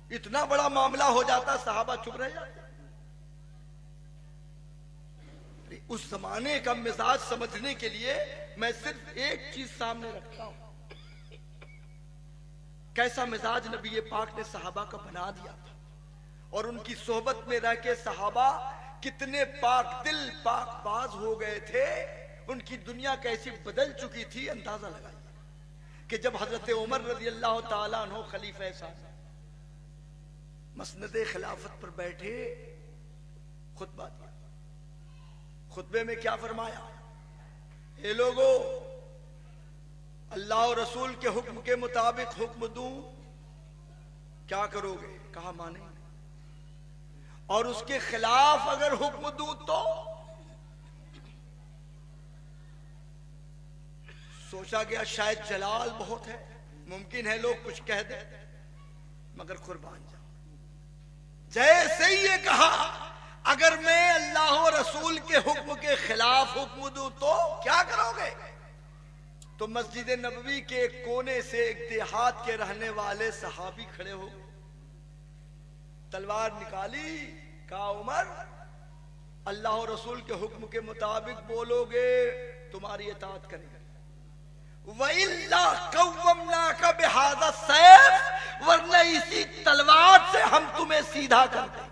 اتنا بڑا معاملہ ہو جاتا، صحابہ چپ رہ جاتے۔ اس زمانے کا مزاج سمجھنے کے لیے میں صرف ایک چیز سامنے رکھتا ہوں، کیسا مزاج نبی پاک نے صحابہ کا بنا دیا تھا، اور ان کی صحبت میں رہ کے صحابہ کتنے پاک دل پاک باز ہو گئے تھے، ان کی دنیا کیسی بدل چکی تھی۔ اندازہ لگائیے کہ جب حضرت عمر رضی اللہ تعالیٰ عنہ خلیفہ ثانی مسند خلافت پر بیٹھے، خطبہ دیا، خطبے میں کیا فرمایا؟ اے لوگو، اللہ اور رسول کے حکم کے مطابق حکم دوں، کیا کرو گے؟ کہا مانیں گے، اور اس کے خلاف اگر حکم دوں تو؟ سوچا گیا شاید جلال بہت ہے، ممکن ہے لوگ کچھ کہہ دیں، مگر قربان جاؤ۔ جیسے ہی یہ کہا اگر میں اللہ و رسول کے حکم کے خلاف حکم دوں تو کیا کرو گے؟ تو مسجد نبوی کے ایک کونے سے ایک دیہات کے رہنے والے صحابی کھڑے ہو گئے، تلوار نکالی، کہا عمر اللہ و رسول کے حکم کے مطابق بولو گے تمہاری اطاعت کریں گے، وَإِلَّا قَوَّمْنَاكَ بِهَذَا السَّيْفِ، ورنہ اسی تلوار سے ہم تمہیں سیدھا کر دیں،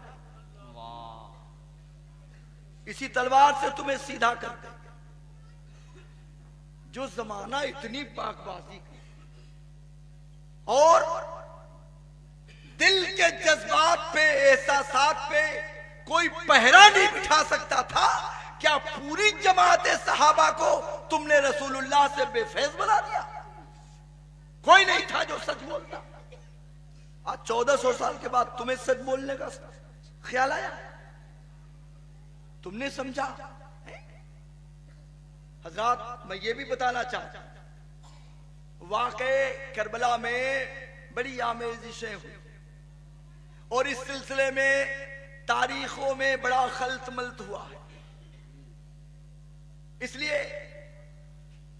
اسی تلوار سے تمہیں سیدھا کر دیں۔ جو زمانہ اتنی پاک بازی کی اور دل کے جذبات پہ، احساسات پہ کوئی پہرا نہیں بٹھا سکتا تھا، کیا پوری جماعت صحابہ کو تم نے رسول اللہ سے بے فیض بنا دیا؟ کوئی نہیں تھا جو سچ بولتا۔ آج 1400 سال کے بعد تمہیں سچ بولنے کا خیال آیا؟ تم نے سمجھا؟ حضرات میں یہ بھی بتانا چاہتا ہوں، واقع کربلا میں بڑی آمیزشیں ہوئی، اور اس سلسلے میں تاریخوں میں بڑا خلط ملط ہوا ہے۔ اس لیے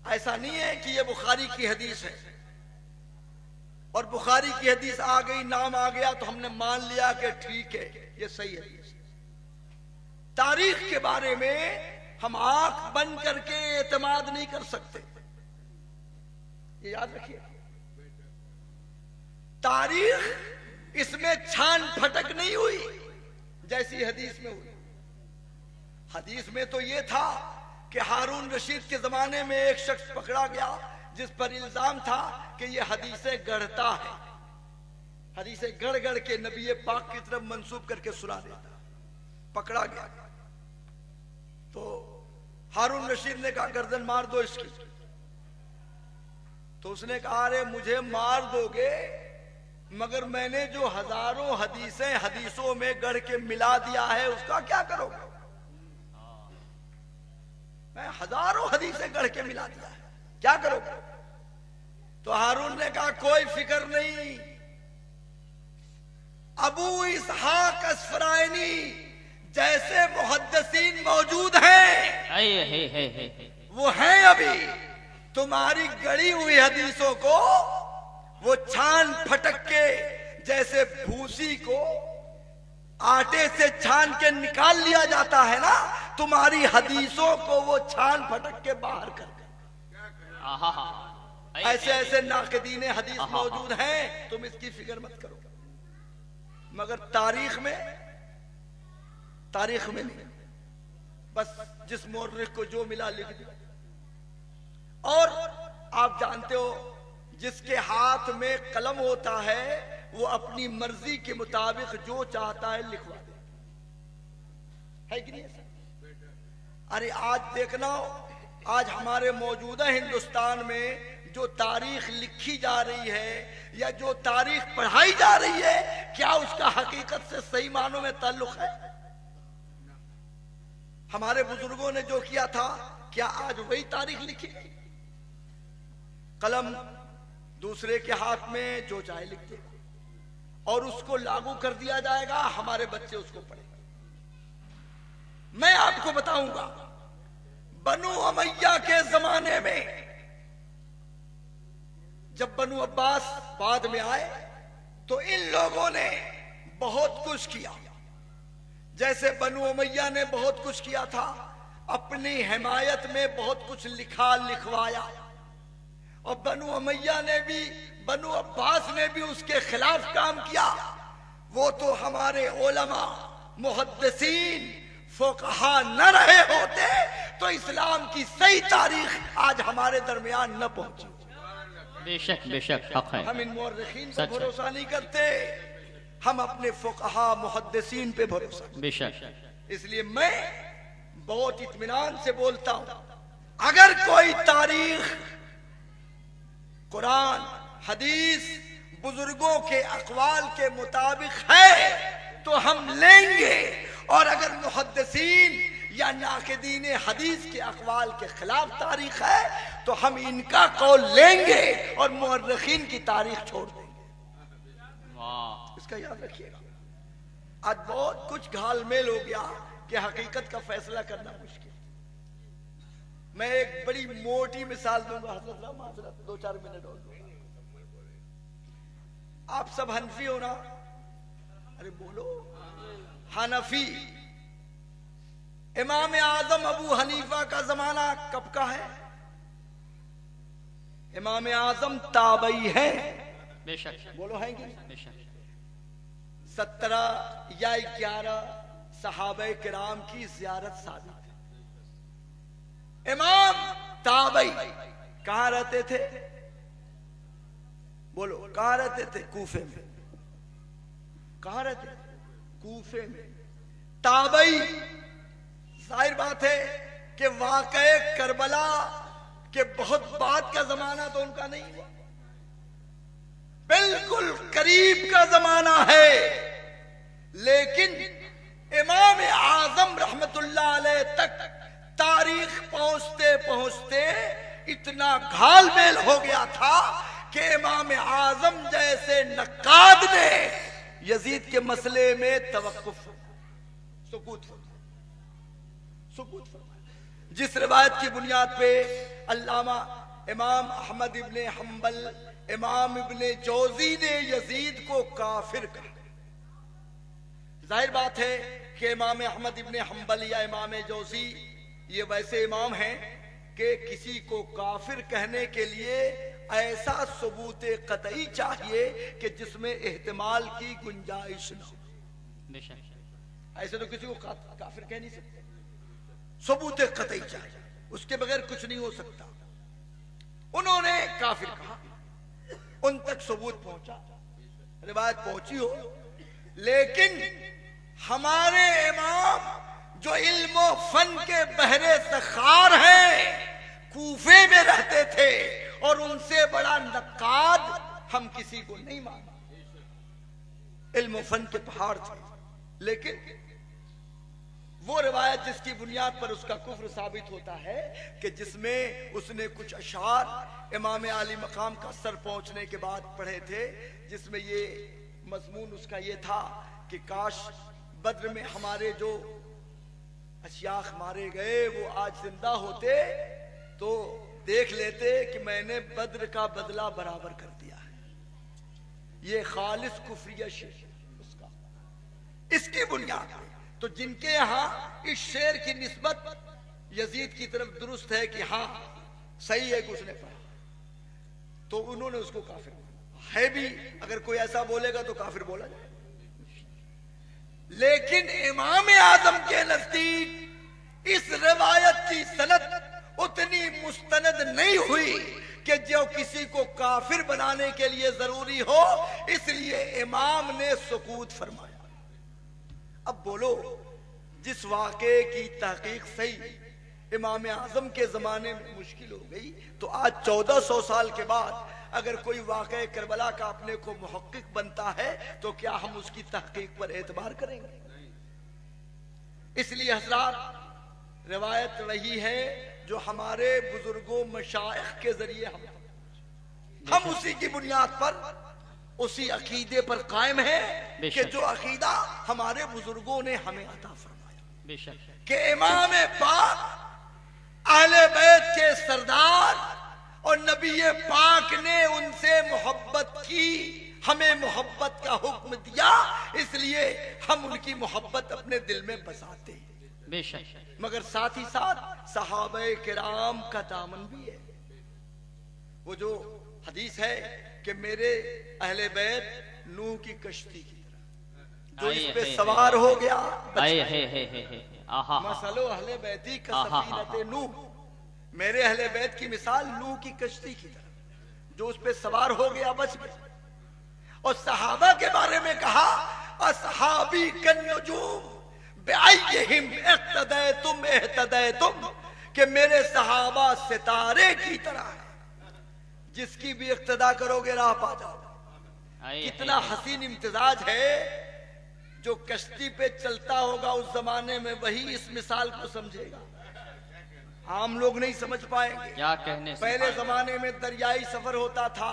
ایسا نہیں ہے کہ یہ بخاری کی حدیث ہے اور بخاری کی حدیث آ گئی، نام آ گیا تو ہم نے مان لیا کہ ٹھیک ہے یہ صحیح حدیث ہے۔ تاریخ کے بارے میں ہم آنکھ بند کر کے اعتماد نہیں کر سکتے، یہ یاد رکھیے۔ تاریخ اس میں چھان پھٹک نہیں ہوئی جیسی حدیث میں ہوئی۔ حدیث میں تو یہ تھا کہ ہارون رشید کے زمانے میں ایک شخص پکڑا گیا جس پر الزام تھا کہ یہ حدیثیں گڑھتا ہے، حدیثیں گڑھ گڑھ کے نبی پاک کی طرف منسوب کر کے سنا دیتا۔ پکڑا گیا تو ہارون رشید نے کہا گردن مار دو اس کی، تو اس نے کہا ارے مجھے مار دو گے مگر میں نے جو ہزاروں حدیثیں حدیثوں میں گڑھ کے ملا دیا ہے اس کا کیا کرو گے؟ میں ہزاروں حدیثیں گڑھ کے ملا دیا ہے، کیا کرو گے؟ تو ہارون نے کہا کوئی فکر نہیں، ابو اسحاق اسفرائینی جیسے محدثین موجود ہیں وہ ہیں ابھی، تمہاری گڑی ہوئی حدیثوں کو وہ چھان پھٹک کے جیسے بھوسی کو آٹے سے چھان کے نکال لیا جاتا ہے نا، تمہاری حدیثوں کو وہ چھان پھٹک کے باہر کر دیں۔ ایسے ایسے ناقدین حدیث موجود ہیں، تم اس کی فکر مت کرو۔ مگر تاریخ میں تاریخ میں نہیں، بس جس مورخ کو جو ملا لکھ دیا. اور آپ جانتے ہو جس کے ہاتھ میں قلم ہوتا ہے وہ اپنی مرضی کے مطابق جو چاہتا ہے لکھوا دے، ہے کہ نہیں ایسا؟ ارے آج دیکھنا، آج ہمارے موجودہ ہندوستان میں جو تاریخ لکھی جا رہی ہے یا جو تاریخ پڑھائی جا رہی ہے، کیا اس کا حقیقت سے صحیح معنوں میں تعلق ہے؟ ہمارے بزرگوں نے جو کیا تھا کیا آج وہی تاریخ لکھی؟ قلم دوسرے کے ہاتھ میں جو چاہے لکھتے اور اس کو لاگو کر دیا جائے گا، ہمارے بچے اس کو پڑھیں گے. میں آپ کو بتاؤں گا بنو امیہ کے زمانے میں جب بنو عباس بعد میں آئے تو ان لوگوں نے بہت کچھ کیا. جیسے بنو امیہ نے بہت کچھ کیا تھا، اپنی حمایت میں بہت کچھ لکھا لکھوایا، اور بنو امیہ نے بھی، بنو عباس نے بھی اس کے خلاف کام کیا. وہ تو ہمارے علماء محدثین فقہا نہ رہے ہوتے تو اسلام کی صحیح تاریخ آج ہمارے درمیان نہ پہنچی. بے شک بے شک حق ہے. ہم ان مورخین پر بھروسہ نہیں کرتے، ہم اپنے فقہا محدثین پہ بھروسہ کرتے. بے شک. اس لیے میں بہت اطمینان سے بولتا ہوں، اگر کوئی تاریخ قرآن حدیث بزرگوں کے اقوال کے مطابق ہے تو ہم لیں گے، اور اگر محدثین یا ناقدین حدیث کے اقوال کے خلاف تاریخ ہے تو ہم ان کا قول لیں گے اور مورخین کی تاریخ چھوڑ دیں گے. اس کا یاد رکھیے گا. آج بہت کچھ گھال میل ہو گیا کہ حقیقت کا فیصلہ کرنا مشکل. میں ایک بڑی موٹی مثال دوں گا، حضرت صاحب معذرت 2-4 منٹ اور دوں گا. آپ سب حنفی ہو نا؟ ارے بولو. حنفی. امام اعظم ابو حنیفہ کا زمانہ کب کا ہے؟ امام اعظم تابعی ہے. بے شک. بولو ہیں گے؟ بے شک. 17 یا 11 صحابہ کرام کی زیارت ثابت ہے. امام تابعی کہاں رہتے تھے؟ بولو کہاں رہتے تھے؟ کوفے میں. کہاں رہتے تھے؟ کوفے میں. تابعی ظاہر بات ہے کہ واقعہ کربلا کے بہت بعد کا زمانہ تو ان کا نہیں ہوا، بالکل قریب کا زمانہ ہے. لیکن امام اعظم رحمت اللہ علیہ تک تاریخ پہنچتے پہنچتے اتنا گھال میل ہو گیا تھا کہ امام اعظم جیسے نقاد نے یزید کے مسئلے میں توقف سکوت فرمایا. جس روایت کی بنیاد پہ علامہ امام احمد ابن حنبل، امام ابن جوزی نے یزید کو کافر کہا. ظاہر بات ہے کہ امام احمد ابن حنبل یا امام جوزی یہ ویسے امام ہیں کہ کسی کو کافر کہنے کے لیے ایسا ثبوت قطعی چاہیے کہ جس میں احتمال کی گنجائش نہ ہو. ایسے تو کسی کو کافر کہہ نہیں سکتے، ثبوت قطعی چاہیے، اس کے بغیر کچھ نہیں ہو سکتا. انہوں نے کافر کہا، ان تک ثبوت پہنچا، روایت پہنچی ہو. لیکن ہمارے امام جو علم و فن کے بحر سخار ہیں کوفے میں رہتے تھے اور ان سے بڑا نقاد ہم کسی کو نہیں مانتے. علم و فن کے پہاڑ تھے. لیکن وہ روایت جس کی بنیاد پر اس کا کفر ثابت ہوتا ہے کہ جس میں اس نے کچھ اشعار امام عالی مقام کا سر پہنچنے کے بعد پڑھے تھے، جس میں یہ مضمون اس کا یہ تھا کہ کاش بدر میں ہمارے جو اشیاخ مارے گئے وہ آج زندہ ہوتے تو دیکھ لیتے کہ میں نے بدر کا بدلہ برابر کر دیا ہے. یہ خالص کفریہ شعر اس کا. اس کی بنیاد ہے تو جن کے یہاں اس شعر کی نسبت یزید کی طرف درست ہے کہ ہاں صحیح ہے کہ اس نے پڑھا، تو انہوں نے اس کو کافر ہے بھی. اگر کوئی ایسا بولے گا تو کافر بولا جائے. لیکن امام اعظم کے نزدیک اس روایت کی سند اتنی مستند نہیں ہوئی کہ جو کسی کو کافر بنانے کے لیے ضروری ہو، اس لیے امام نے سکوت فرمایا۔ اب بولو، جس واقعے کی تحقیق صحیح امام اعظم کے زمانے میں مشکل ہو گئی، تو آج 1400 سال کے بعد اگر کوئی واقعہ کربلا کا اپنے کو محقق بنتا ہے تو کیا ہم اس کی تحقیق پر اعتبار کریں گے؟ اس لیے حضرات، روایت وہی ہے جو ہمارے بزرگوں مشائخ کے ذریعے ہم اسی کی بنیاد پر، اسی عقیدے پر قائم ہیں کہ جو عقیدہ ہمارے بزرگوں نے ہمیں عطا فرمایا کہ امام پاک اہل بیت کے سردار اور نبی پاک نے ان سے محبت کی، ہمیں محبت کا حکم دیا، اس لیے ہم ان کی محبت اپنے دل میں بساتے ہیں۔ بے شک، مگر ساتھ ہی ساتھ صحابہ کرام کا دامن بھی ہے۔ وہ جو حدیث ہے کہ میرے اہل بیت نوح کی کشتی کی طرح، جو اس پہ سوار ہو گیا مثلو اہل بیتی کا سفینۃ نوح، میرے اہل بیت کی مثال نوح کی کشتی کی طرح، جو اس پہ سوار ہو گیا بچ گیا۔ اور صحابہ کے بارے میں کہا اصحابی کالنجوم بِأَيِّهِمْ اقتدیتم اہتدیتم، کہ میرے صحابہ ستارے کی طرح ہیں، جس کی بھی اقتدا کرو گے راہ پا جاؤ۔ کتنا حسین امتزاج ہے، جو کشتی پہ چلتا ہوگا اس زمانے میں وہی اس مثال کو سمجھے گا، عام لوگ نہیں سمجھ پائیں گے۔ کیا کہنے سے پہلے زمانے میں دریائی سفر ہوتا تھا،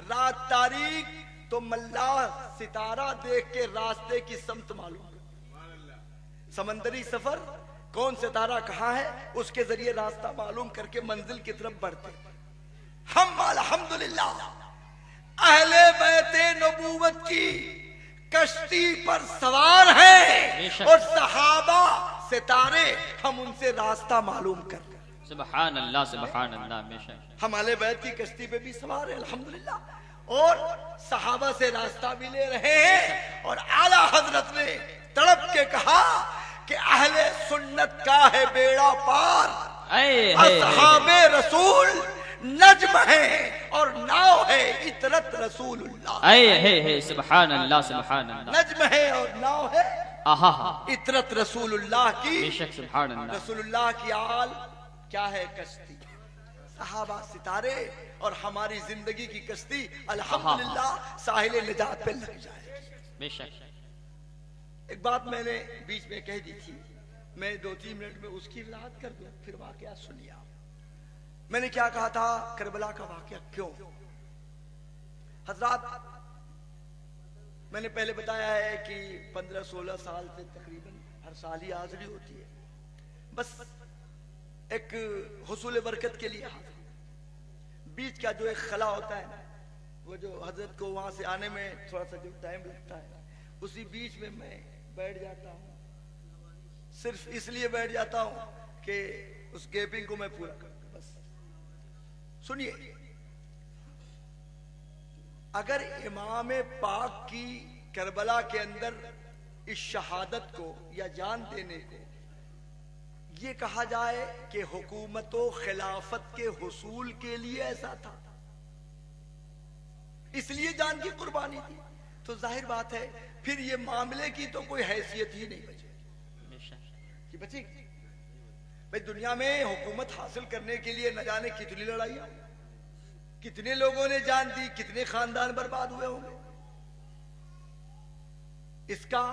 رات تاریک تو ملاح ستارہ دیکھ کے راستے کی سمت معلوم کرتا، سمندری سفر کون ستارہ کہاں ہے اس کے ذریعے راستہ معلوم کر کے منزل کی طرف بڑھتے۔ ہم الحمدللہ اہل بیت نبوت کی کشتی پر سوار ہیں، اور صحابہ ستارے ہم ان سے راستہ معلوم کر کر، سبحان اللہ سبحان اللہ، بے شک ہم اہل بیت کی کشتی پہ بھی سوار ہیں الحمدللہ، اور صحابہ سے راستہ بھی لے رہے ہیں۔ اور اعلیٰ حضرت نے تڑپ کے کہا کہ اہل سنت کا ہے بیڑا پار، اصحاب رسول نجم ہے اور ناؤ ہے اطرت رسول اللہ۔ سبحان اللہ سبحان اللہ، نجم ہے اور ناؤ ہے اطرت رسول اللہ کی۔ بے شک سبحان اللہ، رسول اللہ کی آل کیا ہے؟ کشتی، صحابہ ستارے، اور ہماری زندگی کی کشتی الحمدللہ ساحل نجات پہ لگ جائے۔ بے شک، ایک بات میں نے بیچ میں کہہ دی تھی، میں 2-3 منٹ میں اس کی وضاحت کر دوں، پھر واقعہ سنیے آپ۔ میں نے کیا کہا تھا؟ کربلا کا واقعہ کیوں؟ حضرات، میں نے پہلے بتایا ہے کہ 15-16 سال سے تقریباً ہر سال ہی حاضری ہوتی ہے، بس ایک حصول برکت کے لیے حاضری۔ بیچ کا جو ایک خلا ہوتا ہے نا، وہ جو حضرت کو وہاں سے آنے میں تھوڑا سا جو ٹائم لگتا ہے، اسی بیچ میں میں بیٹھ جاتا ہوں، صرف اس لیے بیٹھ جاتا ہوں کہ اس گیپنگ کو میں پورا کروں۔ بس سنیے، اگر امام پاک کی کربلا کے اندر اس شہادت کو یا جان دینے کو یہ کہا جائے کہ حکومت و خلافت کے حصول کے لیے ایسا تھا، اس لیے جان کی قربانی دی، تو ظاہر بات ہے پھر یہ معاملے کی تو کوئی حیثیت ہی نہیں بچے کہ بچے گی۔ بھئی دنیا میں حکومت حاصل کرنے کے لیے نہ جانے کتنی لڑائیاں، کتنے لوگوں نے جان دی، کتنے خاندان برباد ہوئے ہوں گے۔ اس کا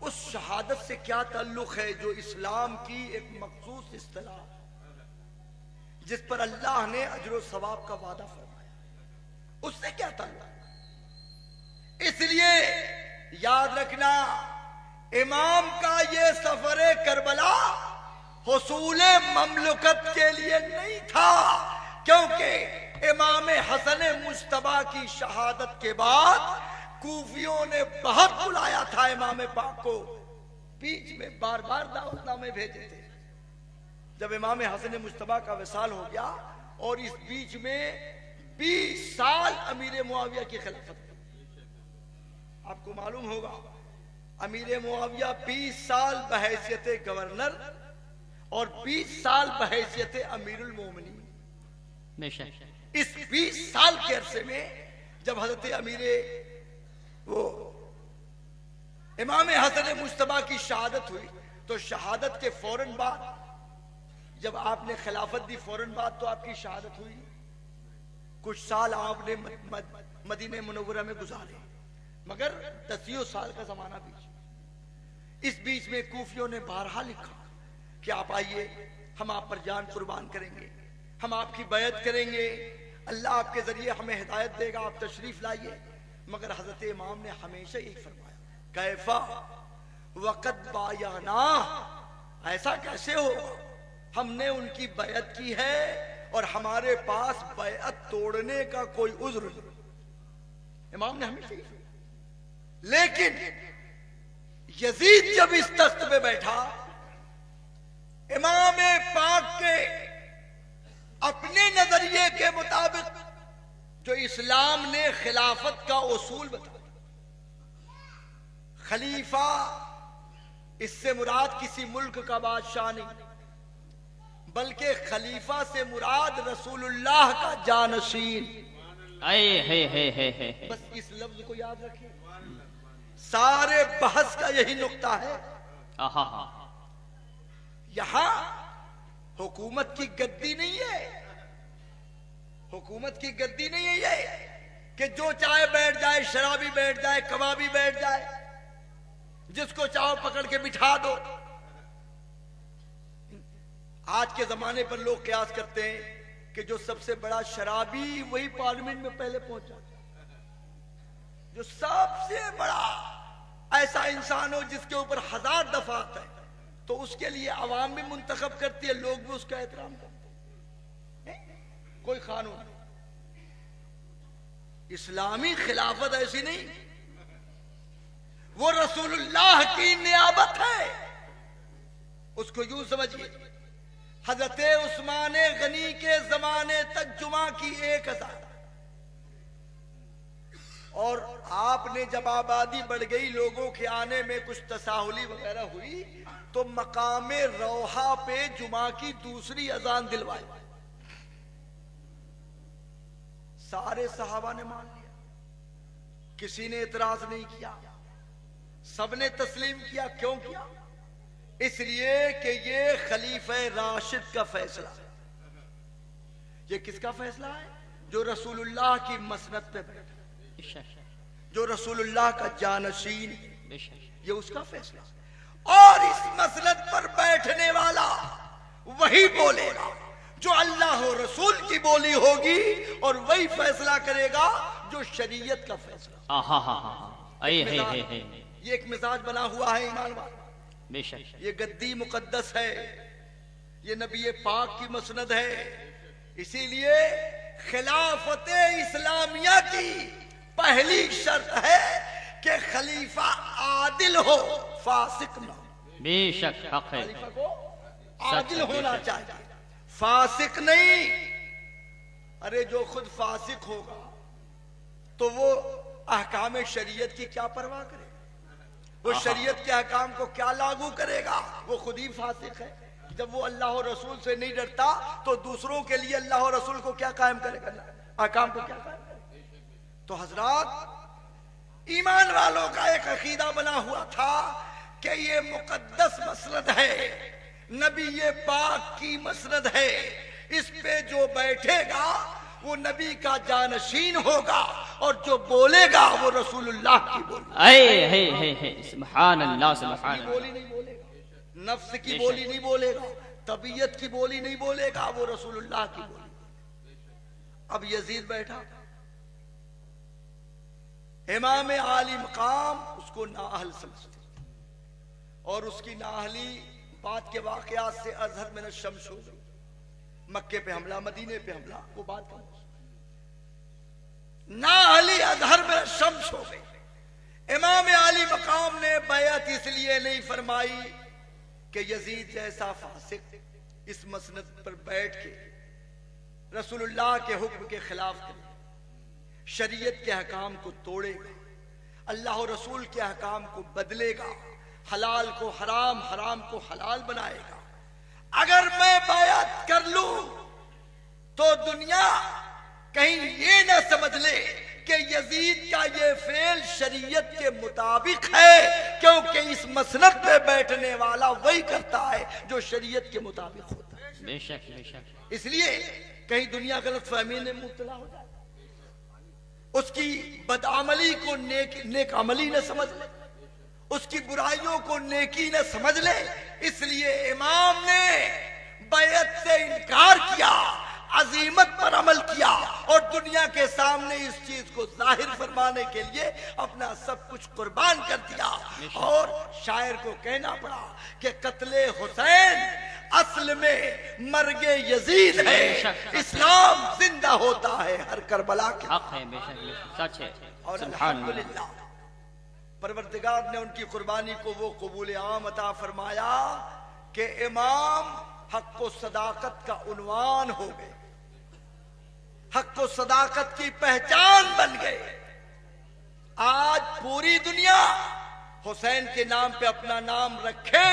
اس شہادت سے کیا تعلق ہے جو اسلام کی ایک مخصوص اصطلاح جس پر اللہ نے اجر و ثواب کا وعدہ فرمایا، اس سے کیا تعلق؟ اس لیے یاد رکھنا، امام کا یہ سفر کربلا حصول مملکت کے لیے نہیں تھا، کیونکہ امام حسن مجتبیٰ کی شہادت کے بعد کوفیوں نے بہت بلایا تھا امام پاک کو، بیچ میں بار بار دعوت نامے بھیجے تھے۔ جب امام حسن مجتبیٰ کا وصال ہو گیا اور اس بیچ میں 20 سال امیر معاویہ کی خلافت، آپ کو معلوم ہوگا امیر معاویہ 20 سال بحیثیت گورنر اور 20 سال بحیثیت امیر المومنین، بے شک اس 20 سال کے عرصے میں جب حضرت امام حسن مجتبیٰ کی شہادت ہوئی تو شہادت کے فوراً بعد جب آپ نے خلافت دی فوراً بعد تو آپ کی شہادت ہوئی، کچھ سال آپ نے مدینہ منورہ میں گزارے، مگر 10 سال کا زمانہ بیچ، اس بیچ میں کوفیوں نے بارہا لکھا کہ آپ آئیے، ہم آپ پر جان قربان کریں گے، ہم آپ کی بیعت کریں گے، اللہ آپ کے ذریعے ہمیں ہدایت دے گا، آپ تشریف لائیے، مگر حضرت امام نے ہمیشہ یہی فرمایا کیفا وقت بایانا، ایسا کیسے ہوگا، ہم نے ان کی بیعت کی ہے اور ہمارے پاس بیعت توڑنے کا کوئی عذر نہیں، امام نے ہمیشہ یہی فرمایا۔ لیکن یزید جب اس تخت پہ بیٹھا، امام پاک کے اپنے نظریے کے مطابق جو اسلام نے خلافت کا اصول بتایا، خلیفہ اس سے مراد کسی ملک کا بادشاہ نہیں، بلکہ خلیفہ سے مراد رسول اللہ کا جانشین، بس اس لفظ کو یاد رکھیں، سارے بحث کا یہی نقطہ ہے۔ یہاں حکومت کی گدی نہیں ہے، حکومت کی گدی نہیں ہے یہ کہ جو چاہے بیٹھ جائے، شرابی بیٹھ جائے، کبابی بیٹھ جائے، جس کو چاہو پکڑ کے بٹھا دو۔ آج کے زمانے پر لوگ قیاس کرتے ہیں کہ جو سب سے بڑا شرابی وہی پارلیمنٹ میں پہلے پہنچا، جو سب سے بڑا ایسا انسان ہو جس کے اوپر 1000 دفعات ہے تو اس کے لیے عوام بھی منتخب کرتی ہے، لوگ بھی اس کا احترام کرتے ہیں، کوئی قانون نہیں۔ اسلامی خلافت ایسی نہیں، وہ رسول اللہ کی نیابت ہے، اس کو یوں سمجھیے، حضرت عثمان غنی کے زمانے تک جمعہ کی 1000، اور آپ نے جب آبادی بڑھ گئی، لوگوں کے آنے میں کچھ تساہلی وغیرہ ہوئی تو مقام روحا پہ جمعہ کی دوسری اذان دلوائی، سارے صحابہ نے مان لیا، کسی نے اعتراض نہیں کیا، سب نے تسلیم کیا۔ کیوں کیا؟ اس لیے کہ یہ خلیفہ راشد کا فیصلہ ہے۔ یہ کس کا فیصلہ ہے؟ جو رسول اللہ کی مسند پہ بیٹھا، جو رسول اللہ کا جانشین، یہ اس کا فیصلہ ہے، اور اس مسند پر بیٹھنے والا وہی بولے گا جو اللہ و رسول کی بولی ہوگی، اور وہی فیصلہ کرے گا جو شریعت کا فیصلہ۔ یہ ایک مزاج بنا ہوا ہے ایمان والے، یہ گدی مقدس ہے، یہ نبی پاک کی مسند ہے، اسی لیے خلافت اسلامیہ کی پہلی شرط ہے کہ خلیفہ عادل ہو، فاسق نہ ہو۔ بے شک حق ہے، خلیفہ کو عادل ہونا چاہیے، فاسق نہیں۔ ارے جو خود فاسق ہوگا تو وہ احکام شریعت کی کیا پرواہ کرے گا، وہ شریعت کے احکام کو کیا لاگو کرے گا، وہ خود ہی فاسق ہے۔ جب وہ اللہ اور رسول سے نہیں ڈرتا تو دوسروں کے لیے اللہ اور رسول کو کیا قائم کرے گا، احکام کو کیا قائم کرے گا۔ تو حضرات، ایمان والوں کا ایک عقیدہ بنا ہوا تھا کہ یہ مقدس مسند ہے، نبی پاک کی مسند ہے، اس پہ جو بیٹھے گا وہ نبی کا جانشین ہوگا، اور جو بولے گا وہ رسول اللہ کی بولی، سبحان اللہ، سبحان اللہ، بولی نہیں بولے گا، نفس کی بولی نہیں بولے گا، طبیعت کی بولی نہیں بولے گا، وہ رسول اللہ کی بولی۔ اب یزید بیٹھا، امام عالی مقام اس کو نااہل سمجھتے، اور اس کی نااہلی بعد کے واقعات سے ازہر من الشمس ہو گئی، مکے پہ حملہ، مدینے پہ حملہ، وہ بات کا نااہلی ازہر من الشمس ہو گئی۔ امام عالی مقام نے بیعت اس لیے نہیں فرمائی کہ یزید جیسا فاسق اس مسند پر بیٹھ کے رسول اللہ کے حکم کے خلاف کرے، شریعت کے حکام کو توڑے گا، اللہ و رسول کے احکام کو بدلے گا، حلال کو حرام، حرام کو حلال بنائے گا۔ اگر میں بیعت کر لوں تو دنیا کہیں یہ نہ سمجھ لے کہ یزید کا یہ فعل شریعت کے مطابق ہے، کیونکہ اس مسند پہ بیٹھنے والا وہی کرتا ہے جو شریعت کے مطابق ہوتا ہے۔ بے شک بے شک۔ اس لیے کہیں دنیا غلط فہمی میں مبتلا ہو جائے، اس کی بدعملی کو نیک عملی نہ سمجھ لے، اس کی برائیوں کو نیکی نہ سمجھ لے۔ اس لیے امام نے بیعت سے انکار کیا، عزیمت پر عمل کیا، اور دنیا کے سامنے اس چیز کو ظاہر فرمانے کے لیے اپنا سب کچھ قربان کر دیا۔ اور شاعر کو کہنا پڑا کہ قتل حسین اصل میں مرگ یزید ہے، اسلام زندہ ہوتا ہے ہر کربلا کے۔ حق ہے، بے شک بے شک، سچ ہے۔ اور سبحان اللہ۔ الحمدللہ پروردگار نے ان کی قربانی کو وہ قبول عام عطا فرمایا کہ امام حق و صداقت کا عنوان ہو گئے، حق و صداقت کی پہچان بن گئے۔ آج پوری دنیا حسین کے نام پہ اپنا نام رکھے،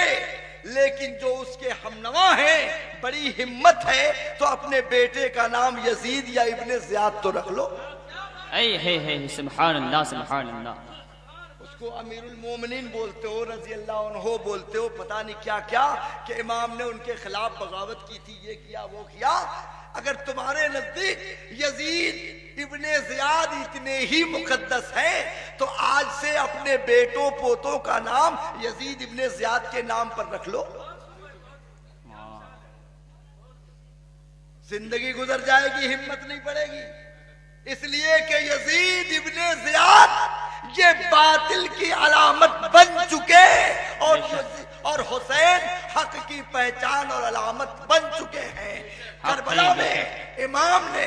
لیکن جو اس کے ہمنوا ہیں بڑی ہمت ہے تو اپنے بیٹے کا نام یزید یا ابن زیاد تو رکھ لو۔ اے ہے سبحان اللہ سبحان اللہ۔ اس کو امیر المومنین بولتے ہو، رضی اللہ عنہ بولتے ہو، پتہ نہیں کیا کیا، کہ امام نے ان کے خلاف بغاوت کی تھی، یہ کیا وہ کیا۔ اگر تمہارے نزدیک یزید ابن زیاد اتنے ہی مقدس ہیں تو آج سے اپنے بیٹوں پوتوں کا نام یزید ابن زیاد کے نام پر رکھ لو، زندگی گزر جائے گی، ہمت نہیں پڑے گی۔ اس لیے کہ یزید ابن زیاد یہ باطل کی علامت بن چکے، اور حسین حق کی پہچان اور علامت بن چکے ہیں۔ کربلا میں امام نے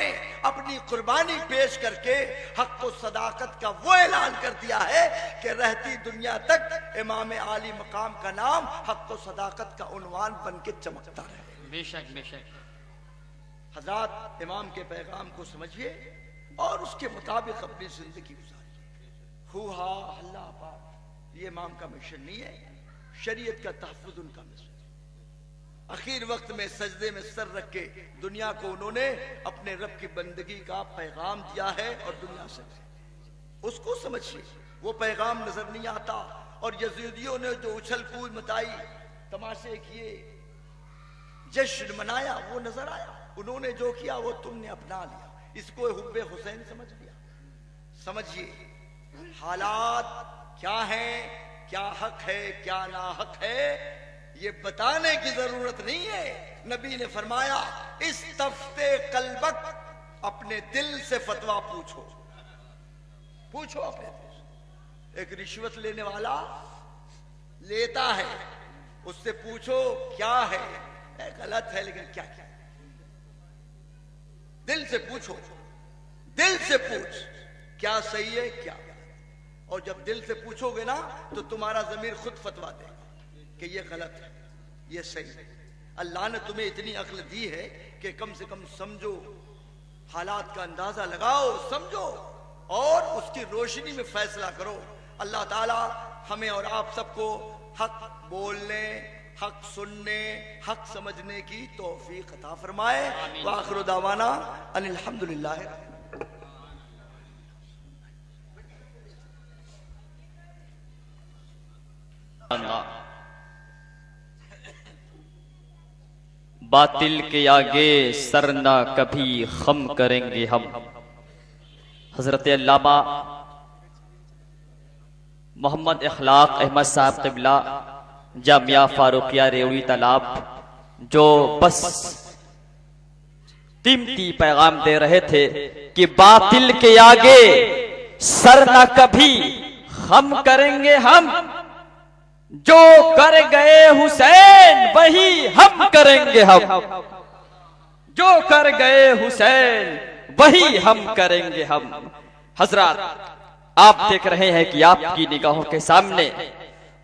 اپنی قربانی پیش کر کے حق و صداقت کا وہ اعلان کر دیا ہے کہ رہتی دنیا تک امام عالی مقام کا نام حق و صداقت کا عنوان بن کے چمکتا رہے۔ بے شک بے شک۔ حضرات امام کے پیغام کو سمجھیے اور اس کے مطابق اپنی زندگی گزاریے۔ ہو ہا ہلا پاک یہ امام کا مشن نہیں ہے، شریعت کا تحفظ ان کا مشن۔ اخیر وقت میں سجدے میں سر رکھ کے دنیا کو انہوں نے اپنے رب کی بندگی کا پیغام دیا ہے، اور دنیا سے اس کو سمجھیے۔ وہ پیغام نظر نہیں آتا، اور یزیدیوں نے جو اچھل کود مچائی، تماشے کیے، جشن منایا، وہ نظر آیا۔ انہوں نے جو کیا وہ تم نے اپنا لیا، اس کو حب حسین سمجھ لیا۔ سمجھیے حالات کیا ہیں، کیا حق ہے کیا ناحق ہے، یہ بتانے کی ضرورت نہیں ہے۔ نبی نے فرمایا استفتے قلبک، اپنے دل سے فتویٰ پوچھو، پوچھو اپنے دل سے۔ ایک رشوت لینے والا لیتا ہے، اس سے پوچھو کیا ہے، غلط ہے لیکن کیا کیا، دل سے پوچھو، دل سے پوچھ کیا صحیح ہے کیا غلط۔ اور جب دل سے پوچھو گے نا تو تمہارا ضمیر خود فتویٰ دے گا کہ یہ غلط ہے یہ صحیح ہے۔ اللہ نے تمہیں اتنی عقل دی ہے کہ کم سے کم سمجھو، حالات کا اندازہ لگاؤ، سمجھو، اور اس کی روشنی میں فیصلہ کرو۔ اللہ تعالی ہمیں اور آپ سب کو حق بولنے، حق سننے، حق سمجھنے کی توفیق عطا فرمائے۔ وآخر دعوانا ان الحمدللہ۔ باطل کے آگے سر نہ کبھی خم کریں گے ہم۔ حضرت علامہ محمد اخلاق احمد صاحب قبلہ جامعہ فاروقیہ ریوڑی تالاب، جو بس قیمتی پیغام دے رہے تھے کہ باطل کے آگے سر نہ کبھی خم کریں گے ہم، جو کر گئے حسین وہی ہم کریں گے ہم، جو کر گئے حسین وہی ہم کریں گے ہم۔ حضرات آپ دیکھ رہے ہیں کہ آپ کی نگاہوں کے سامنے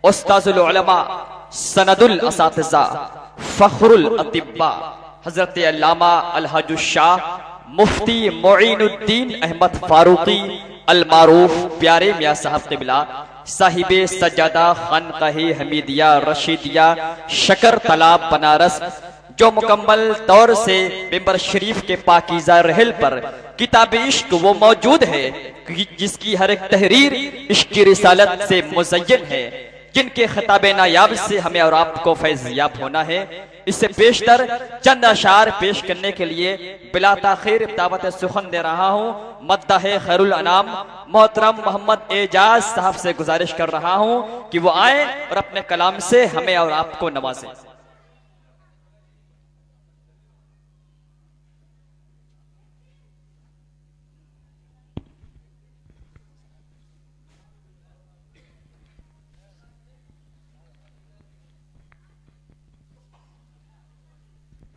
استاذ العلماء، سند الاساتذہ، فخر الاطباء حضرت علامہ الحاج الشاہ مفتی معین الدین احمد فاروقی المعروف پیارے میاں صاحب قبلہ صاحب سجادہ خانقاہ حمیدیہ رشیدیہ شکر تالاب بنارس، جو مکمل طور سے ممبر شریف کے پاکیزہ رحل پر کتاب عشق وہ موجود ہے جس کی ہر ایک تحریر عشق رسالت سے مزین ہے، جن کے خطاب نایاب سے ہمیں اور آپ کو فیض یاب ہونا ہے۔ اس سے پیشتر چند اشعار پیش کرنے کے لیے بلا تاخیر دعوت سخن دے رہا ہوں۔ مداح خیر الانام محترم محمد اعجاز صاحب سے گزارش کر رہا ہوں کہ وہ آئیں اور اپنے کلام سے ہمیں اور آپ کو نوازیں۔